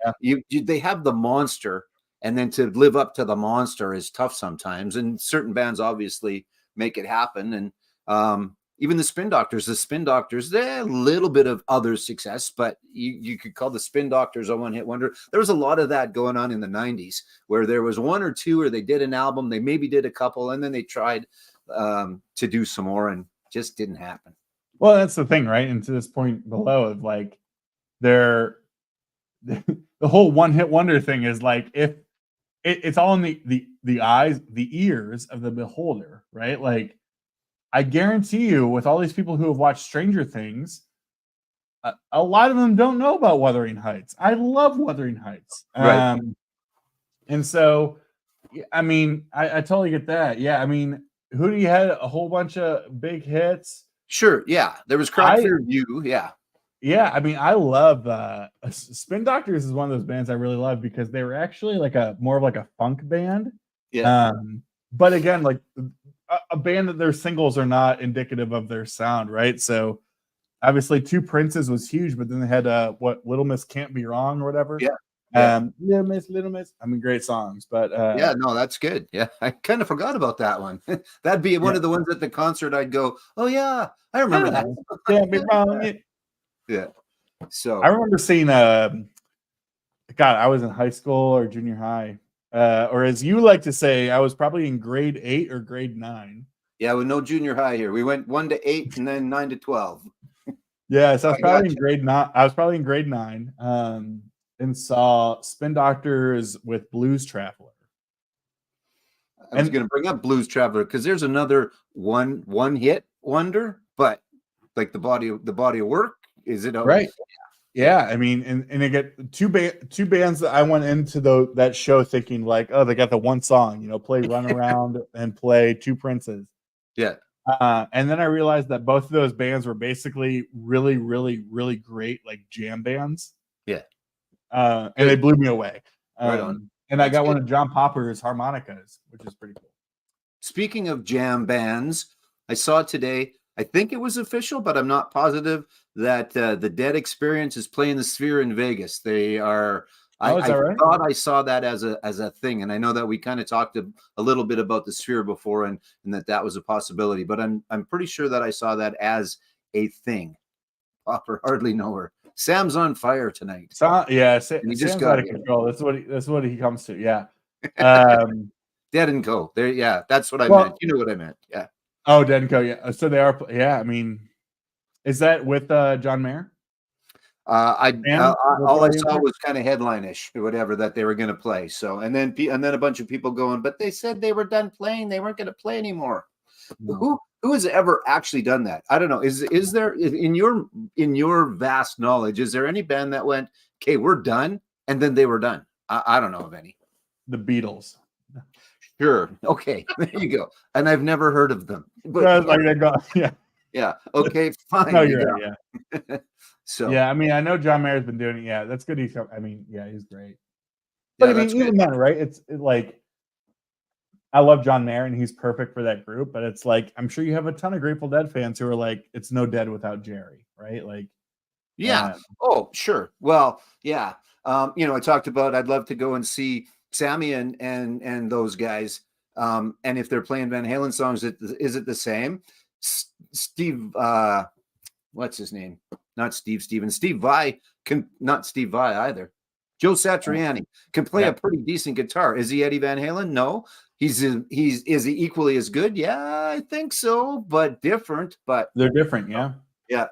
they have the monster, and then to live up to the monster is tough sometimes. And certain bands obviously make it happen. And even the Spin Doctors, they're a little bit of other success, but you could call the Spin Doctors a one-hit wonder. There was a lot of that going on in the 90s where there was one or two, or they did an album, they maybe did a couple, and then they tried to do some more and just didn't happen. Well, that's the thing, right? And to this point below of like the whole one-hit wonder thing is like if it's all in the eyes, the ears of the beholder, right? Like I guarantee you, with all these people who have watched Stranger Things, a lot of them don't know about Wuthering Heights. I love Wuthering Heights. Right. And so, I mean, I totally get that. Yeah, I mean, Hootie had a whole bunch of big hits. Sure, yeah. There was Crack for You, yeah. Yeah, I mean, I love Spin Doctors is one of those bands I really love because they were actually like more of like a funk band. Yeah. But again, like a band that their singles are not indicative of their sound, right? So obviously, Two Princes was huge, but then they had what Little Miss Can't Be Wrong or whatever. Yeah. Yeah. Little Miss. I mean, great songs, but yeah, no, that's good. Yeah, I kind of forgot about that one. That'd be one of the ones at the concert. I'd go, oh yeah, I remember that. Can't be wrong. Yeah. So I remember seeing. God, I was in high school or junior high, or as you like to say, I was probably in grade 8 or grade 9. yeah, with no junior high here. We went 1 to 8 and then 9 to 12. Yeah, so I was probably in gotcha. grade 9. I was probably in grade 9, and saw Spin Doctors with Blues Traveler. I was going to bring up Blues Traveler because there's another one hit wonder, but like the body of work, is it right? Yeah, I mean, and I get two bands that I went into that show thinking like, oh, they got the one song, you know, play Run Around and play Two Princes. Yeah. And then I realized that both of those bands were basically really, really, really great like jam bands. Yeah. And they blew me away. Right on. And I got one of John Popper's harmonicas, which is pretty cool. Speaking of jam bands, I saw today, I think it was official, but I'm not positive, that the Dead Experience is playing the Sphere in Vegas. They are. I thought I saw that as a thing, and I know that we kind of talked a little bit about the Sphere before, and that was a possibility. But I'm pretty sure that I saw that as a thing. Popper hardly know her. Sam's on fire tonight. Yeah, he just got out of control. That's what he comes to. Yeah. Dead and Co. There, yeah, that's what I meant. You know what I meant. Yeah. Oh, Dead and Co. Yeah. So they are. Yeah. I mean, is that with John Mayer? All I saw was kind of headline-ish or whatever that they were going to play. So and then a bunch of people going, but they said they were done playing. They weren't going to play anymore. No. Who has ever actually done that? I don't know. Is there in your vast knowledge, is there any band that went, okay, we're done, and then they were done? I don't know of any. The Beatles. Sure. Okay. There you go. And I've never heard of them. But yeah. Yeah. Okay. Fine. No, you're right. Yeah. So yeah, I mean, I know John Mayer's been doing it. Yeah, that's good. He's great. But I mean, even then, right? It's like I love John Mayer and he's perfect for that group, but it's like I'm sure you have a ton of Grateful Dead fans who are like, it's no Dead without Jerry, right? Like, yeah. Oh, sure. Well, yeah. I talked about I'd love to go and see Sammy and those guys. And if they're playing Van Halen songs, is it the same? Steve, what's his name? Not Steve Stevens. Steve Vai not Steve Vai either. Joe Satriani can play a pretty decent guitar. Is he Eddie Van Halen? No. Is he equally as good? Yeah, I think so, but different. But they're different, yeah. Yeah.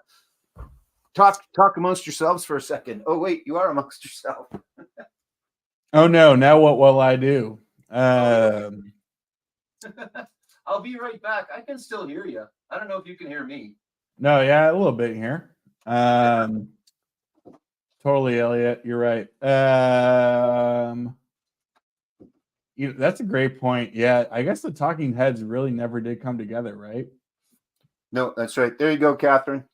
Talk amongst yourselves for a second. Oh, wait, you are amongst yourself. Oh no, now what will I do? I'll be right back. I can still hear you. I don't know if you can hear me. No, yeah, a little bit here. Totally, Elliot. You're right. That's a great point. Yeah, I guess the Talking Heads really never did come together, right? No, that's right. There you go, Catherine.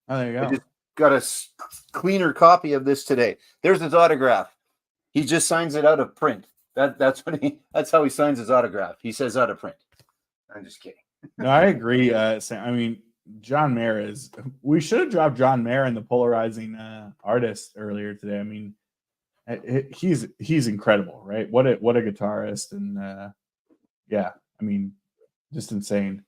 Oh, there you go. I just got a cleaner copy of this today. There's his autograph. He just signs it out of print. That's how he signs his autograph. He says out of print. I'm just kidding. No, I agree. Sam. I mean, John Mayer we should have dropped John Mayer in the polarizing artist earlier today. I mean, he's incredible, right? What a guitarist, and yeah, I mean, just insane.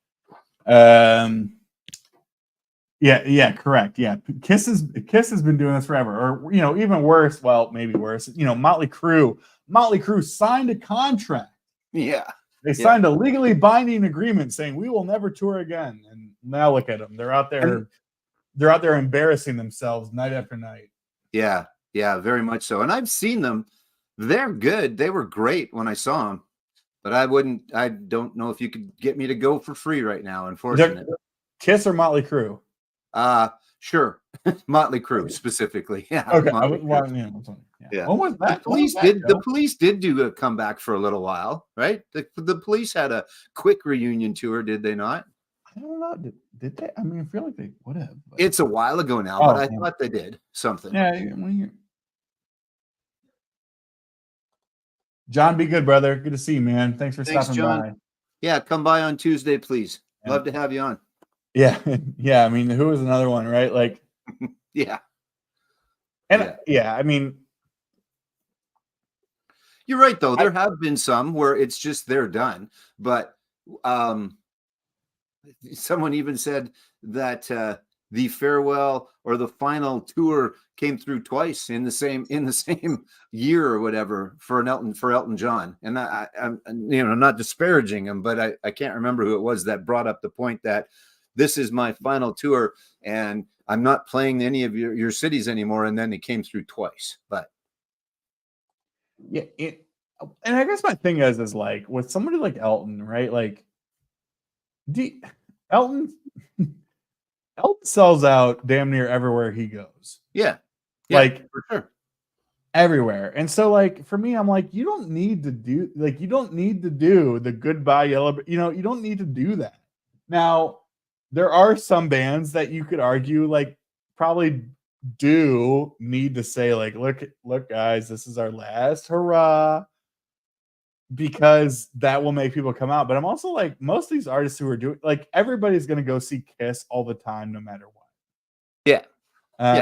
Yeah, correct. Yeah, Kiss has been doing this forever, or even worse. Well, maybe worse. Motley Crue signed a contract. Yeah. They signed a legally binding agreement saying we will never tour again. And now look at them. They're out there embarrassing themselves night after night. Yeah, very much so. And I've seen them. They're good. They were great when I saw them. But I don't know if you could get me to go for free right now, unfortunately. Kiss or Motley Crue? Sure. Motley Crue specifically. Yeah. Okay. Yeah. What was that? The Police did do a comeback for a little while, right? The Police had a quick reunion tour, did they not? I don't know. Did they? I mean, I feel like they would have. But... It's a while ago now, but I thought they did something. Yeah. John, be good, brother. Good to see you, man. Thanks for stopping John. by. Yeah, come by on Tuesday, please. Yeah. Love to have you on. Yeah. Yeah. I mean, who was another one, right? Like, Yeah. and yeah, I mean, You're right, though. There have been some where it's just they're done. But someone even said that the farewell or the final tour came through twice in the same year or whatever for Elton John. And I'm not disparaging him, but I can't remember who it was that brought up the point that this is my final tour and I'm not playing any of your cities anymore. And then it came through twice. But yeah, and I guess my thing is like with somebody like Elton, right? Like, Elton sells out damn near everywhere he goes. yeah, Like for sure. everywhere. And so like for me, I'm like, you don't need to do the goodbye yellow, you don't need to do that. Now, there are some bands that you could argue like probably do need to say like, look guys, this is our last hurrah, because that will make people come out. But I'm also like, most of these artists who are doing, like, everybody's going to go see Kiss all the time, no matter what. Yeah.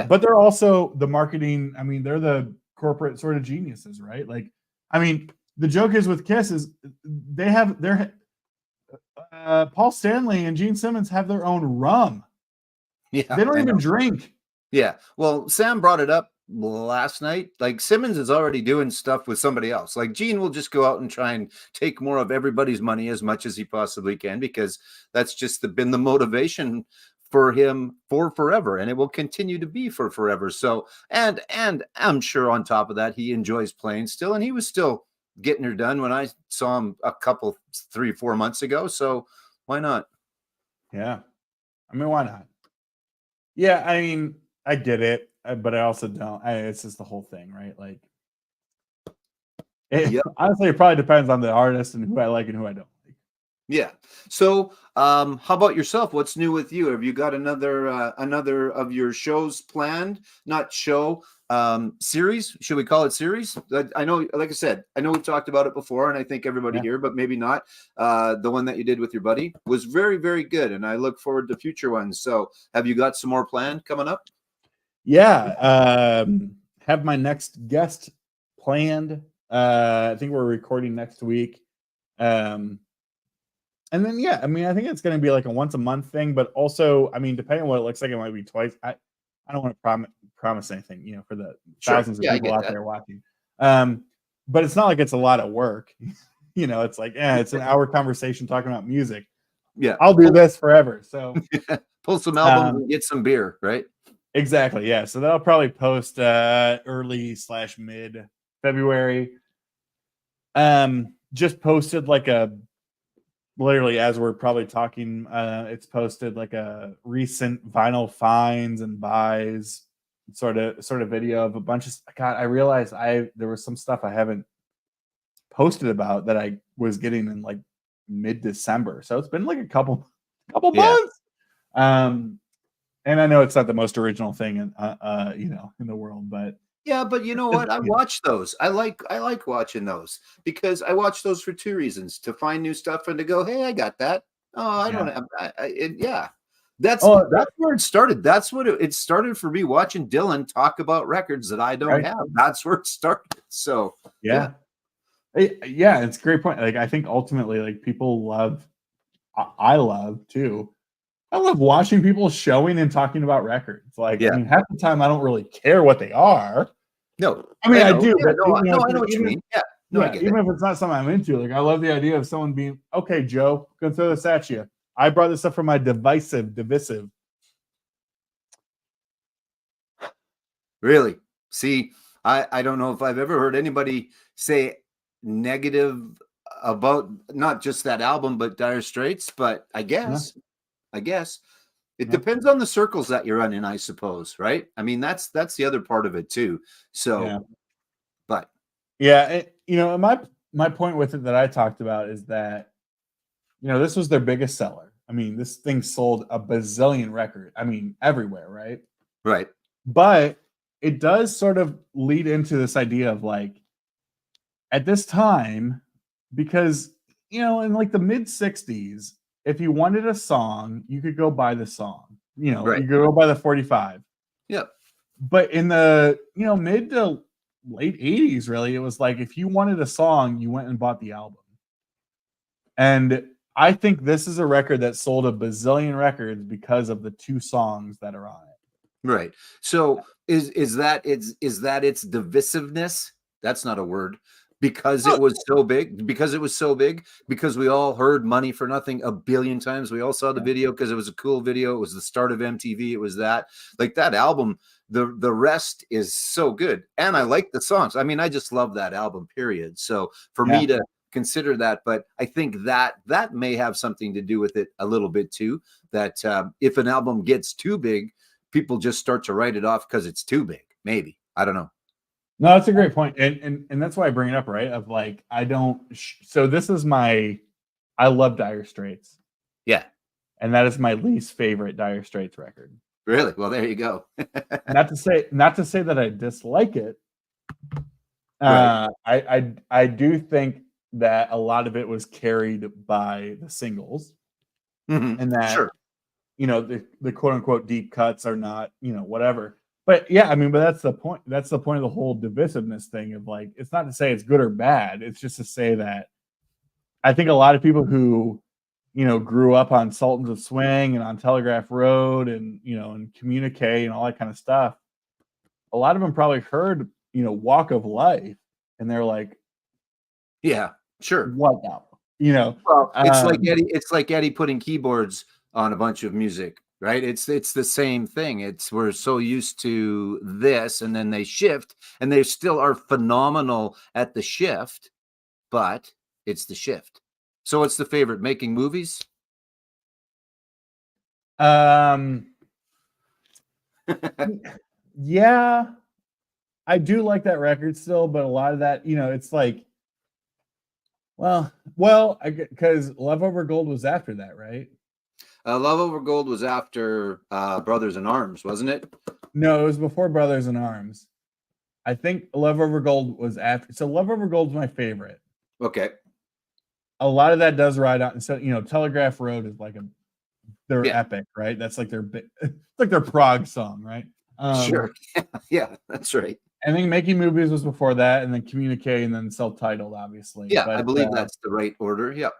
But they're also the marketing. I mean, they're the corporate sort of geniuses, right? Like, I mean, the joke is with Kiss is they have Paul Stanley and Gene Simmons have their own rum. Yeah. They don't even drink. Yeah. Well, Sam brought it up last night. Like Simmons is already doing stuff with somebody else. Like Gene will just go out and try and take more of everybody's money as much as he possibly can, because that's just been the motivation for him for forever, and it will continue to be for forever. So, and I'm sure on top of that, he enjoys playing still, and he was still getting her done when I saw him a couple 3-4 months ago. So why not? Yeah. I mean, why not? Yeah, I mean, I get it, but I also don't. It's just the whole thing, right? Like, honestly, it probably depends on the artist and who I like and who I don't like. Yeah. So, how about yourself? What's new with you? Have you got another of your shows planned? Not show, series. Should we call it series? I know, like I said, I know we've talked about it before, and I think everybody here, but maybe not. The one that you did with your buddy was very, very good, and I look forward to future ones. So, have you got some more planned coming up? Yeah. Have my next guest planned. I think we're recording next week. And then, yeah, I mean, I think it's going to be like a once a month thing, but also, I mean, depending on what it looks like, it might be twice. I don't want to promise anything, for the thousands of people out there watching. But it's not like it's a lot of work. It's like, it's an hour conversation talking about music. Yeah. I'll do this forever. So pull some albums and get some beer, right? Exactly. Yeah. So that'll probably post early/mid February. Just posted like literally as we're probably talking, it's posted like a recent vinyl finds and buys sort of video of a bunch of. God, I realized there was some stuff I haven't posted about that I was getting in like mid-December. So it's been like a couple months. And I know it's not the most original thing in the world, but yeah, but you know what? I watch those. I like watching those because I watch those for two reasons: to find new stuff and to go, "Hey, I got that." Oh, I don't have. Yeah, that's where it started. That's what it started for me. Watching Dylan talk about records that I don't have. That's where it started. So yeah, it's a great point. Like I think ultimately, like people love. I love too. I love watching people showing and talking about records. Like, I mean, half the time I don't really care what they are. No, I mean, I do. Yeah, but, I know what you mean. Yeah, I get even it. if it's not something I'm into, like I love the idea of someone being, okay, Joe, gonna throw this at you. I brought this up for my divisive. Really? See, I don't know if I've ever heard anybody say negative about not just that album, but Dire Straits. But I guess it depends on the circles that you're in, I suppose, right? I mean, that's the other part of it too. So, but my point with it that I talked about is that this was their biggest seller. I mean, this thing sold a bazillion records. I mean, everywhere, right? Right. But it does sort of lead into this idea of like, at this time, because in like the mid 60s, if you wanted a song, you could go buy the song. Right. You could go buy the 45. Yeah. But in the, mid to late 80s, really, it was like if you wanted a song, you went and bought the album. And I think this is a record that sold a bazillion records because of the 2 songs that are on it. Right. So is that its divisiveness? That's not a word. Because it was so big, because we all heard Money for Nothing a billion times. We all saw the video because it was a cool video. It was the start of MTV. It was that, like, that album. The rest is so good, and I like the songs. I mean, I just love that album, period. So for me to consider that, but I think that may have something to do with it a little bit too. That if an album gets too big, people just start to write it off because it's too big. Maybe, I don't know. No, that's a great point. And that's why I bring it up, right? Of like, I don't, so this is I love Dire Straits. Yeah. And that is my least favorite Dire Straits record. Really? Well, there you go. not to say that I dislike it. Right. I do think that a lot of it was carried by the singles. Mm-hmm. And that, sure. The quote unquote deep cuts are not, whatever. But yeah, I mean, but that's the point. That's the point of the whole divisiveness thing of like, it's not to say it's good or bad. It's just to say that I think a lot of people who, grew up on Sultans of Swing and on Telegraph Road and, and Communique and all that kind of stuff, a lot of them probably heard, Walk of Life, and they're like, yeah, sure. What now? Well, it's like Eddie putting keyboards on a bunch of music. Right. It's the same thing. We're so used to this, and then they shift, and they still are phenomenal at the shift, but it's the shift. So what's the favorite? Making Movies? Yeah, I do like that record still, but a lot of that, it's like, well, because Love Over Gold was after that, right? Love Over Gold was after Brothers in Arms, wasn't it? No, it was before Brothers in Arms. I think Love Over Gold was after. So Love Over Gold's my favorite. Okay. A lot of that does ride out. And so, Telegraph Road is like they're epic, right? That's like it's like their Prague song, right? Sure. Yeah, that's right. I think Making Movies was before that, and then Communique, and then Self-Titled, obviously. Yeah, I believe that's the right order. Yeah.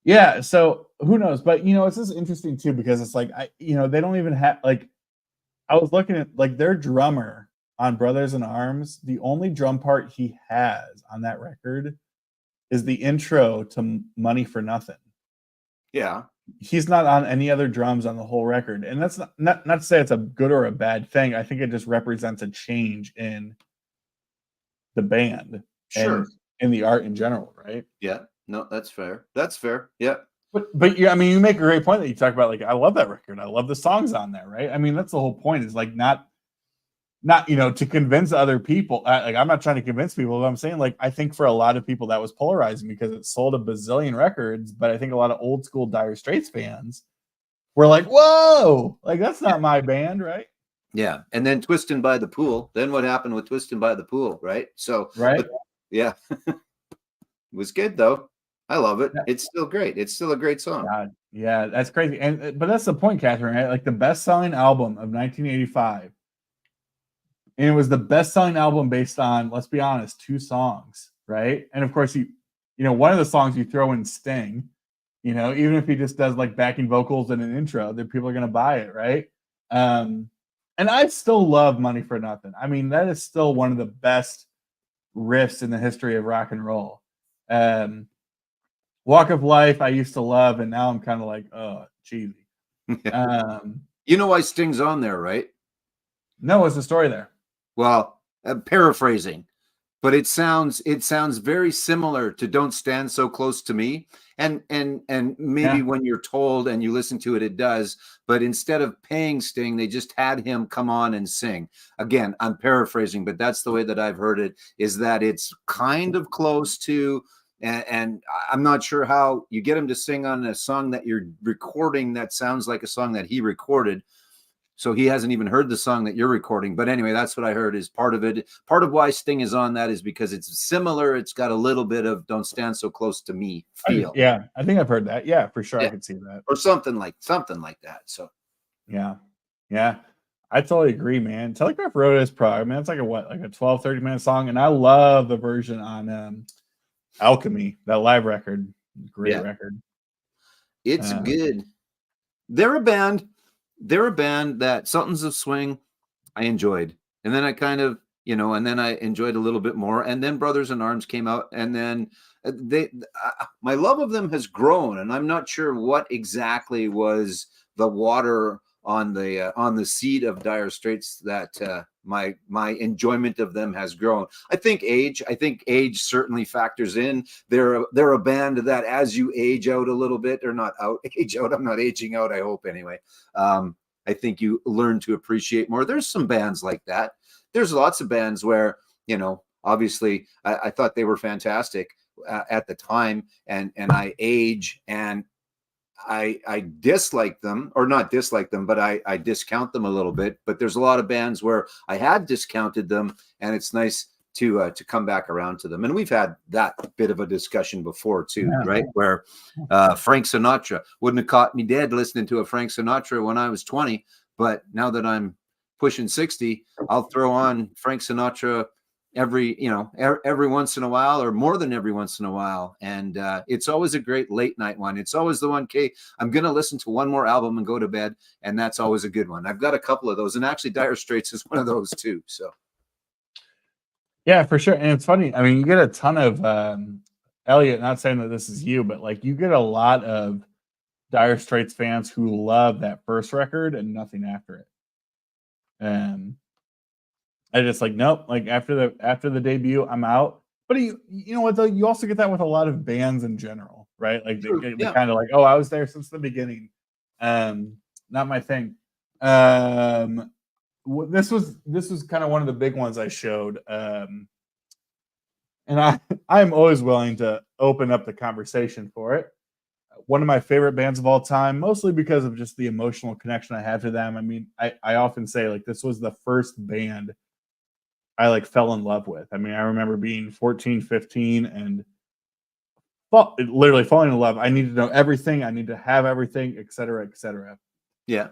Yeah, so who knows? But it's just interesting too, because it's like they don't even have, like, I was looking at like their drummer on Brothers in Arms, the only drum part he has on that record is the intro to Money for Nothing. Yeah. He's not on any other drums on the whole record. And that's not to say it's a good or a bad thing. I think it just represents a change in the band. Sure. And in the art in general, right? Yeah. No, that's fair. That's fair. Yeah. But yeah, I mean, you make a great point that you talk about, like, I love that record. I love the songs on there, right? I mean, that's the whole point, is like not to convince other people. Like, I'm not trying to convince people, but I'm saying, like, I think for a lot of people that was polarizing because it sold a bazillion records. But I think a lot of old school Dire Straits fans were like, whoa, like, that's not my band, right? Yeah. And then Twistin' by the Pool. Then what happened with Twistin' by the Pool, right? So, right. But, yeah. It was good, though. I love it. Yeah. It's still great. It's still a great song. God, yeah, that's crazy. But that's the point, Catherine, right? Like, the best-selling album of 1985. And it was the best-selling album based on, let's be honest, 2 songs, right? And of course, one of the songs you throw in Sting, even if he just does like backing vocals and an intro, then people are going to buy it, right? And I still love Money for Nothing. I mean, that is still one of the best riffs in the history of rock and roll. Walk of Life, I used to love, and now I'm kind of like, oh, cheesy. You know why Sting's on there, right? No, what's the story there? Well, paraphrasing, but it sounds very similar to "Don't Stand So Close to Me," and maybe when you're told and you listen to it, it does. But instead of paying Sting, they just had him come on and sing. Again, I'm paraphrasing, but that's the way that I've heard it. Is that it's kind of close to. And I'm not sure how you get him to sing on a song that you're recording that sounds like a song that he recorded. So he hasn't even heard the song that you're recording. But anyway, that's what I heard is part of it. Part of why Sting is on that is because it's similar. It's got a little bit of "Don't Stand So Close to Me" feel. Yeah, I think I've heard that. Yeah, for sure. Yeah. I could see that. Or something like that. So Yeah. Yeah. I totally agree, man. Telegraph Road is probably, I mean, it's like a 12, 30-minute song. And I love the version on Alchemy, that live record. Great record. It's good. They're a band that Sultans of Swing I enjoyed. And then I kind of, and then I enjoyed a little bit more. And then Brothers in Arms came out, and then my love of them has grown, and I'm not sure what exactly was the water on the seed of Dire Straits that my enjoyment of them has grown. I think age certainly factors in. They're a band that as you age out a little bit, or not age out, I'm not aging out, I hope anyway. I think you learn to appreciate more. There's some bands like that. There's lots of bands where, obviously I thought they were fantastic at the time, and I age and I dislike them, or not dislike them, but I discount them a little bit. But there's a lot of bands where I had discounted them, and it's nice to come back around to them. And we've had that bit of a discussion before too, right? Where Frank Sinatra wouldn't have caught me dead listening to a Frank Sinatra when I was 20, but now that I'm pushing 60, I'll throw on Frank Sinatra every once in a while, or more than every once in a while. And it's always a great late night one. It's always the one, I'm going to listen to one more album and go to bed. And that's always a good one. I've got a couple of those, and actually Dire Straits is one of those too. So. Yeah, for sure. And it's funny. I mean, you get a ton of Elliot, not saying that this is you, but like you get a lot of Dire Straits fans who love that first record and nothing after it. I just like, nope, like after the debut, I'm out. But you know what though? You also get that with a lot of bands in general, right? Like they kind of like, oh, I was there since the beginning. Not my thing. This was kind of one of the big ones I showed. And I'm always willing to open up the conversation for it. One of my favorite bands of all time, mostly because of just the emotional connection I have to them. I mean, I often say like this was the first band I like fell in love with. I mean, I remember being 14, 15 and literally falling in love. I need to know everything. I need to have everything, et cetera, et cetera. Yeah.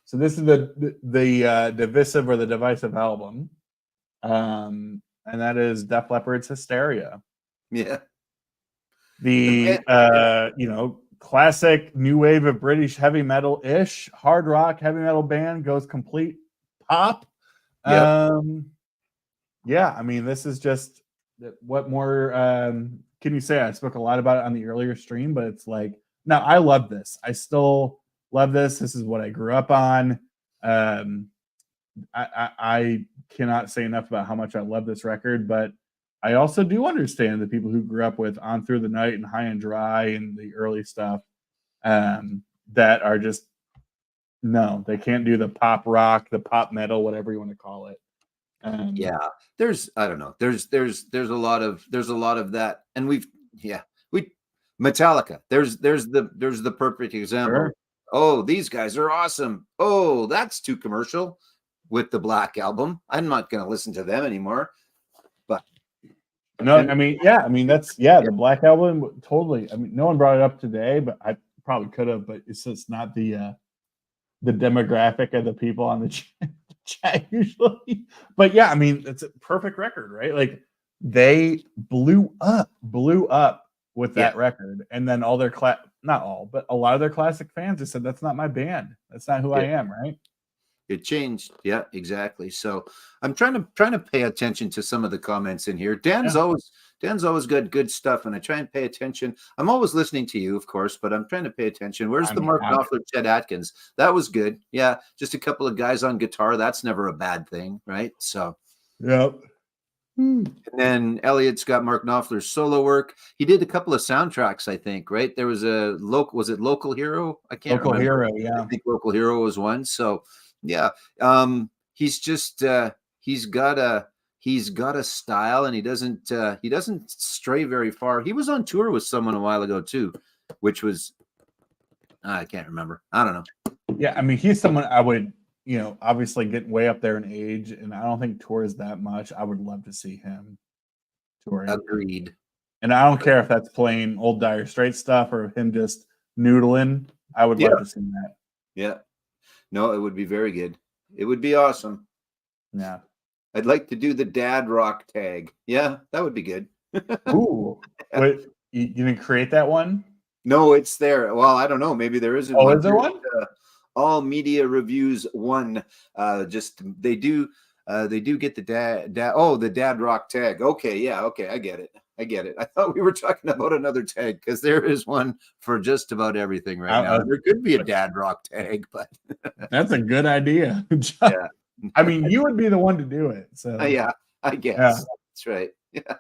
So this is the divisive or the divisive album. And that is Def Leppard's Hysteria. Yeah. The classic new wave of British heavy metal-ish hard rock heavy metal band goes complete pop. Yep. Yeah, I mean, this is just what more can you say? I spoke a lot about it on the earlier stream, but it's like, no, I love this. I still love this. This is what I grew up on. I cannot say enough about how much I love this record, but I also do understand the people who grew up with On Through the Night and High and Dry and the early stuff that are just, no, they can't do the pop rock, the pop metal, whatever you want to call it. Yeah, there's a lot of that, and Metallica. There's the perfect example. Sure. Oh, these guys are awesome. Oh, that's too commercial with the Black Album. I'm not going to listen to them anymore. But no, I mean, that's the Black Album. Totally. I mean, no one brought it up today, but I probably could have. But it's just not the demographic of the people on the chat usually. But yeah, I mean, it's a perfect record, right? Like they blew up with that record, and then all their not all, but a lot of their classic fans just said, that's not my band, that's not who I am, right? It changed. Yeah, exactly. So I'm trying to pay attention to some of the comments in here. Dan's always got good stuff, and I try and pay attention. I'm always listening to you, of course, but I'm trying to pay attention. Where's the Mark Knopfler, Chet Atkins? That was good. Yeah, just a couple of guys on guitar. That's never a bad thing, right? So yep. And then Elliot's got Mark Knopfler's solo work. He did a couple of soundtracks, I think, right? There was a Local Hero? I can't remember. Hero, yeah. I think Local Hero was one. So yeah. He's just he's got a style, and he doesn't stray very far. He was on tour with someone a while ago too, which was I can't remember. I don't know. Yeah, I mean, he's someone I would you know, obviously getting way up there in age, and I don't think tours that much. I would love to see him touring. Agreed. And I don't care if that's playing old Dire Straits stuff or him just noodling. I would Yeah. love to see that. Yeah. No, it would be very good. It would be awesome. Yeah. I'd like to do the dad rock tag. Yeah, that would be good. Ooh. Wait, you didn't create that one? No, it's there. Well, I don't know. Maybe there isn't Oh, one. is there one? All media reviews one. Just they do get the dad. Oh, the dad rock tag. Okay, yeah, okay, I get it. I thought we were talking about another tag because there is one for just about everything right now. There could be a dad rock tag, but that's a good idea. yeah. I mean, you would be the one to do it. So Yeah, I guess that's right. Yeah,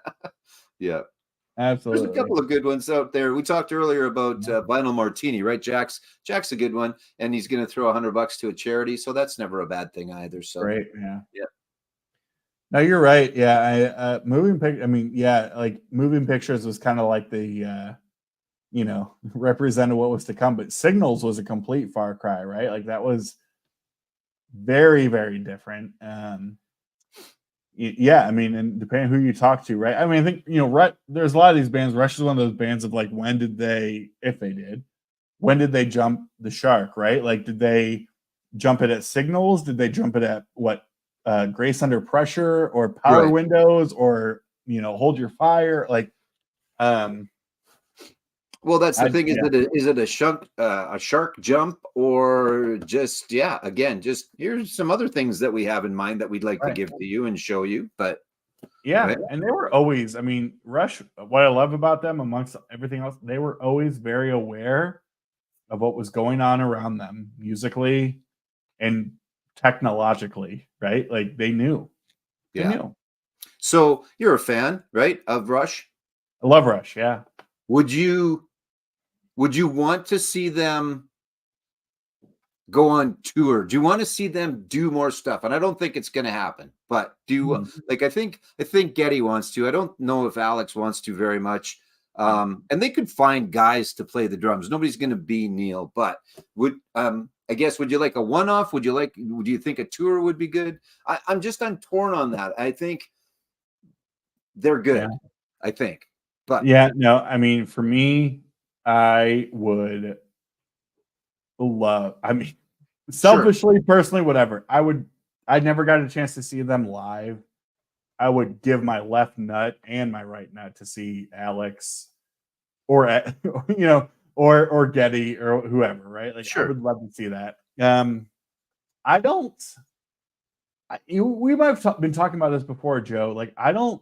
yeah. Absolutely. There's a couple of good ones out there. We talked earlier about Vinyl Martini, right? Jack's a good one, and he's going to throw $100 to a charity, so that's never a bad thing either. So great, yeah. No, you're right. Yeah, moving pictures was kind of like the represented what was to come, but Signals was a complete far cry, right? Like that was very, very different. Yeah, I mean, and depending who you talk to, right? I mean, I think there's a lot of these bands. Rush is one of those bands of like, when did they jump the shark, right? Like, did they jump it at Signals? Did they jump it at what? Grace Under Pressure or Power Windows or Hold Your Fire? Like, well, that's the thing. Is it a shark jump or just again, just here's some other things that we have in mind that we'd like to give to you and show you. But and they were always, I mean, Rush, what I love about them amongst everything else, they were always very aware of what was going on around them musically and technologically, right? Like they knew. They knew. So you're a fan, right, of Rush? I love Rush, yeah. Would you want to see them go on tour? Do you want to see them do more stuff? And I don't think it's going to happen. But do you I think Geddy wants to. I don't know if Alex wants to very much. And they could find guys to play the drums. Nobody's going to be Neil, but would I guess, would you like a one-off? Do you think a tour would be good? I'm torn on that. I think they're good. Yeah. I think, but no, I mean, for me, I would love, I mean, selfishly, personally, whatever. I never got a chance to see them live. I would give my left nut and my right nut to see Alex or or Geddy or whoever, right? Like, I would love to see that. We might have been talking about this before, Joe. Like, I don't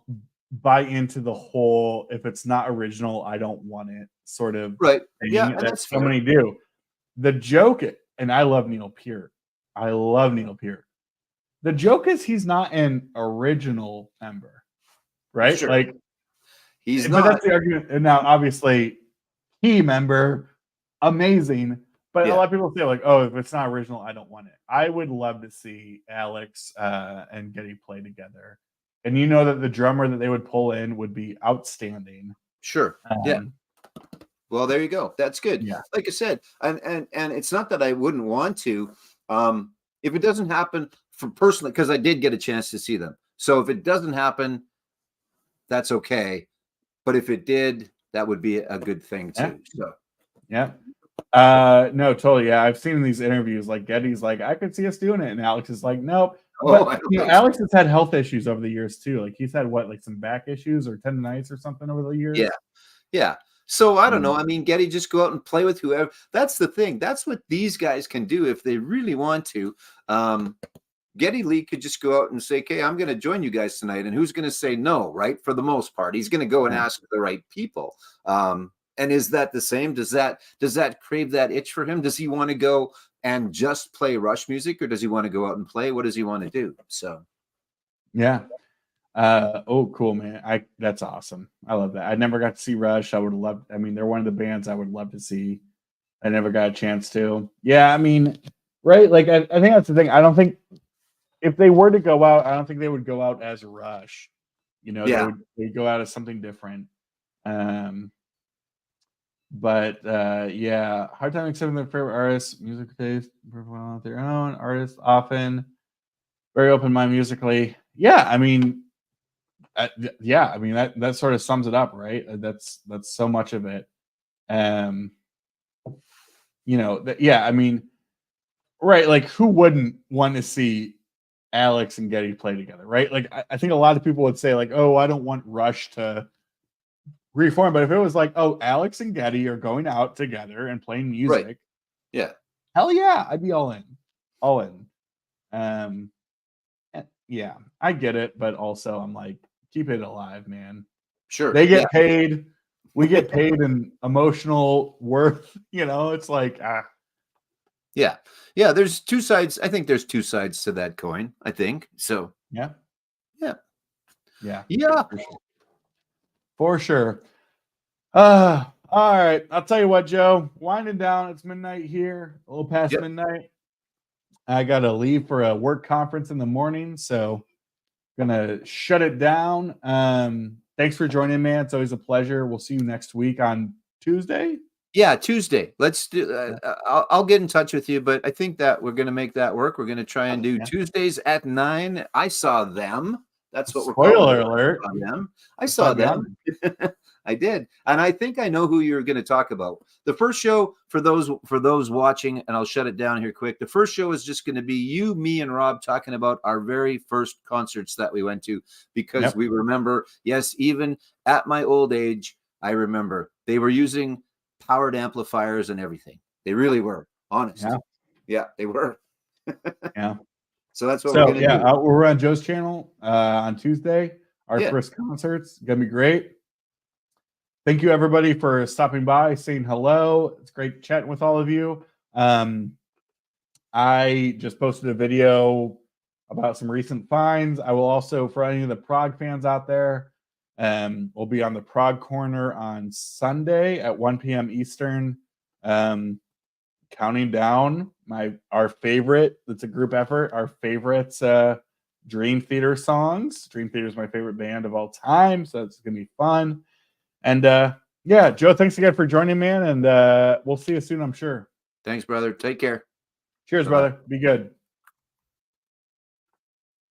buy into the whole, if it's not original, I don't want it sort of thing. Yeah, that's so many do. The joke, and I love Neil Peart. The joke is he's not an original member, right? Sure. Like, he's but not. That's the argument. And now, obviously, key member, amazing. But a lot of people say, like, oh, if it's not original, I don't want it. I would love to see Alex and Geddy play together. And you know that the drummer that they would pull in would be outstanding. Sure. Well, there you go. That's good. Yeah. Like I said, and it's not that I wouldn't want to. If it doesn't happen for personally, because I did get a chance to see them. So if it doesn't happen, that's okay. But if it did, that would be a good thing too. So no, totally. Yeah, I've seen in these interviews, like Geddy's like, I could see us doing it, and Alex is like, nope. But Alex has had health issues over the years too. Like, he's had some back issues or tendonitis or something over the years. Yeah. So I don't know. I mean, Geddy, just go out and play with whoever. That's the thing. That's what these guys can do if they really want to. Geddy Lee could just go out and say, okay, I'm going to join you guys tonight. And who's going to say no, right? For the most part, he's going to go and ask the right people. And is that the same? Does that crave that itch for him? Does he want to go and just play Rush music, or does he want to go out and play? What does he want to do? So, yeah. Cool, man. That's awesome. I love that. I never got to see Rush. I would love. I mean, they're one of the bands I would love to see. I never got a chance to. Yeah, I mean, right? Like, I think that's the thing. I don't think if they were to go out, I don't think they would go out as Rush. They'd go out as something different. But yeah, hard time accepting their favorite artists, music taste, profile of their own artists, often very open mind musically. Yeah, I mean, yeah, I mean that sort of sums it up, right? That's so much of it. Um, yeah, I mean, right? Like, who wouldn't want to see Alex and Getty play together, right? Like, I think a lot of people would say, like, oh, I don't want Rush to reform, but if it was like, oh, Alex and Getty are going out together and playing music, Right. Yeah. hell yeah, I'd be all in, all in. Yeah, I get it, but also I'm like, keep it alive, man. Sure. They get Yeah. paid, we get paid in emotional worth. It's like, Yeah. Yeah. There's two sides. I think there's two sides to that coin. I think so. yeah, Yeah. yeah, Yeah. for sure. All right. I'll tell you what, Joe. Winding down. It's midnight here, a little past Yep. midnight. I gotta leave for a work conference in the morning, so gonna shut it down. Thanks for joining, man. It's always a pleasure. We'll see you next week on Tuesday. Yeah, Tuesday. Let's do. I'll get in touch with you, but I think that we're going to make that work. We're going to try and do Tuesdays at 9. I saw them. That's what we're calling Spoiler it. alert. I saw them. I did, and I think I know who you're going to talk about. The first show for those watching, and I'll shut it down here quick. The first show is just going to be you, me, and Rob talking about our very first concerts that we went to, because we remember. Yes, even at my old age, I remember they were using powered amplifiers and everything. They really were, honest. Yeah, they were. Yeah. So that's what we're going to do. We're on Joe's channel on Tuesday. Our first concert's gonna be great. Thank you, everybody, for stopping by, saying hello. It's great chatting with all of you. I just posted a video about some recent finds. I will also, for any of the prog fans out there, we'll be on the Prog Corner on Sunday at 1 p.m. Eastern. Counting down our favorite, it's a group effort, our favorites Dream Theater songs. Dream Theater is my favorite band of all time, so it's gonna be fun. And yeah, Joe, thanks again for joining, man, and we'll see you soon, I'm sure. Thanks, brother. Take care. Cheers, brother. Be good.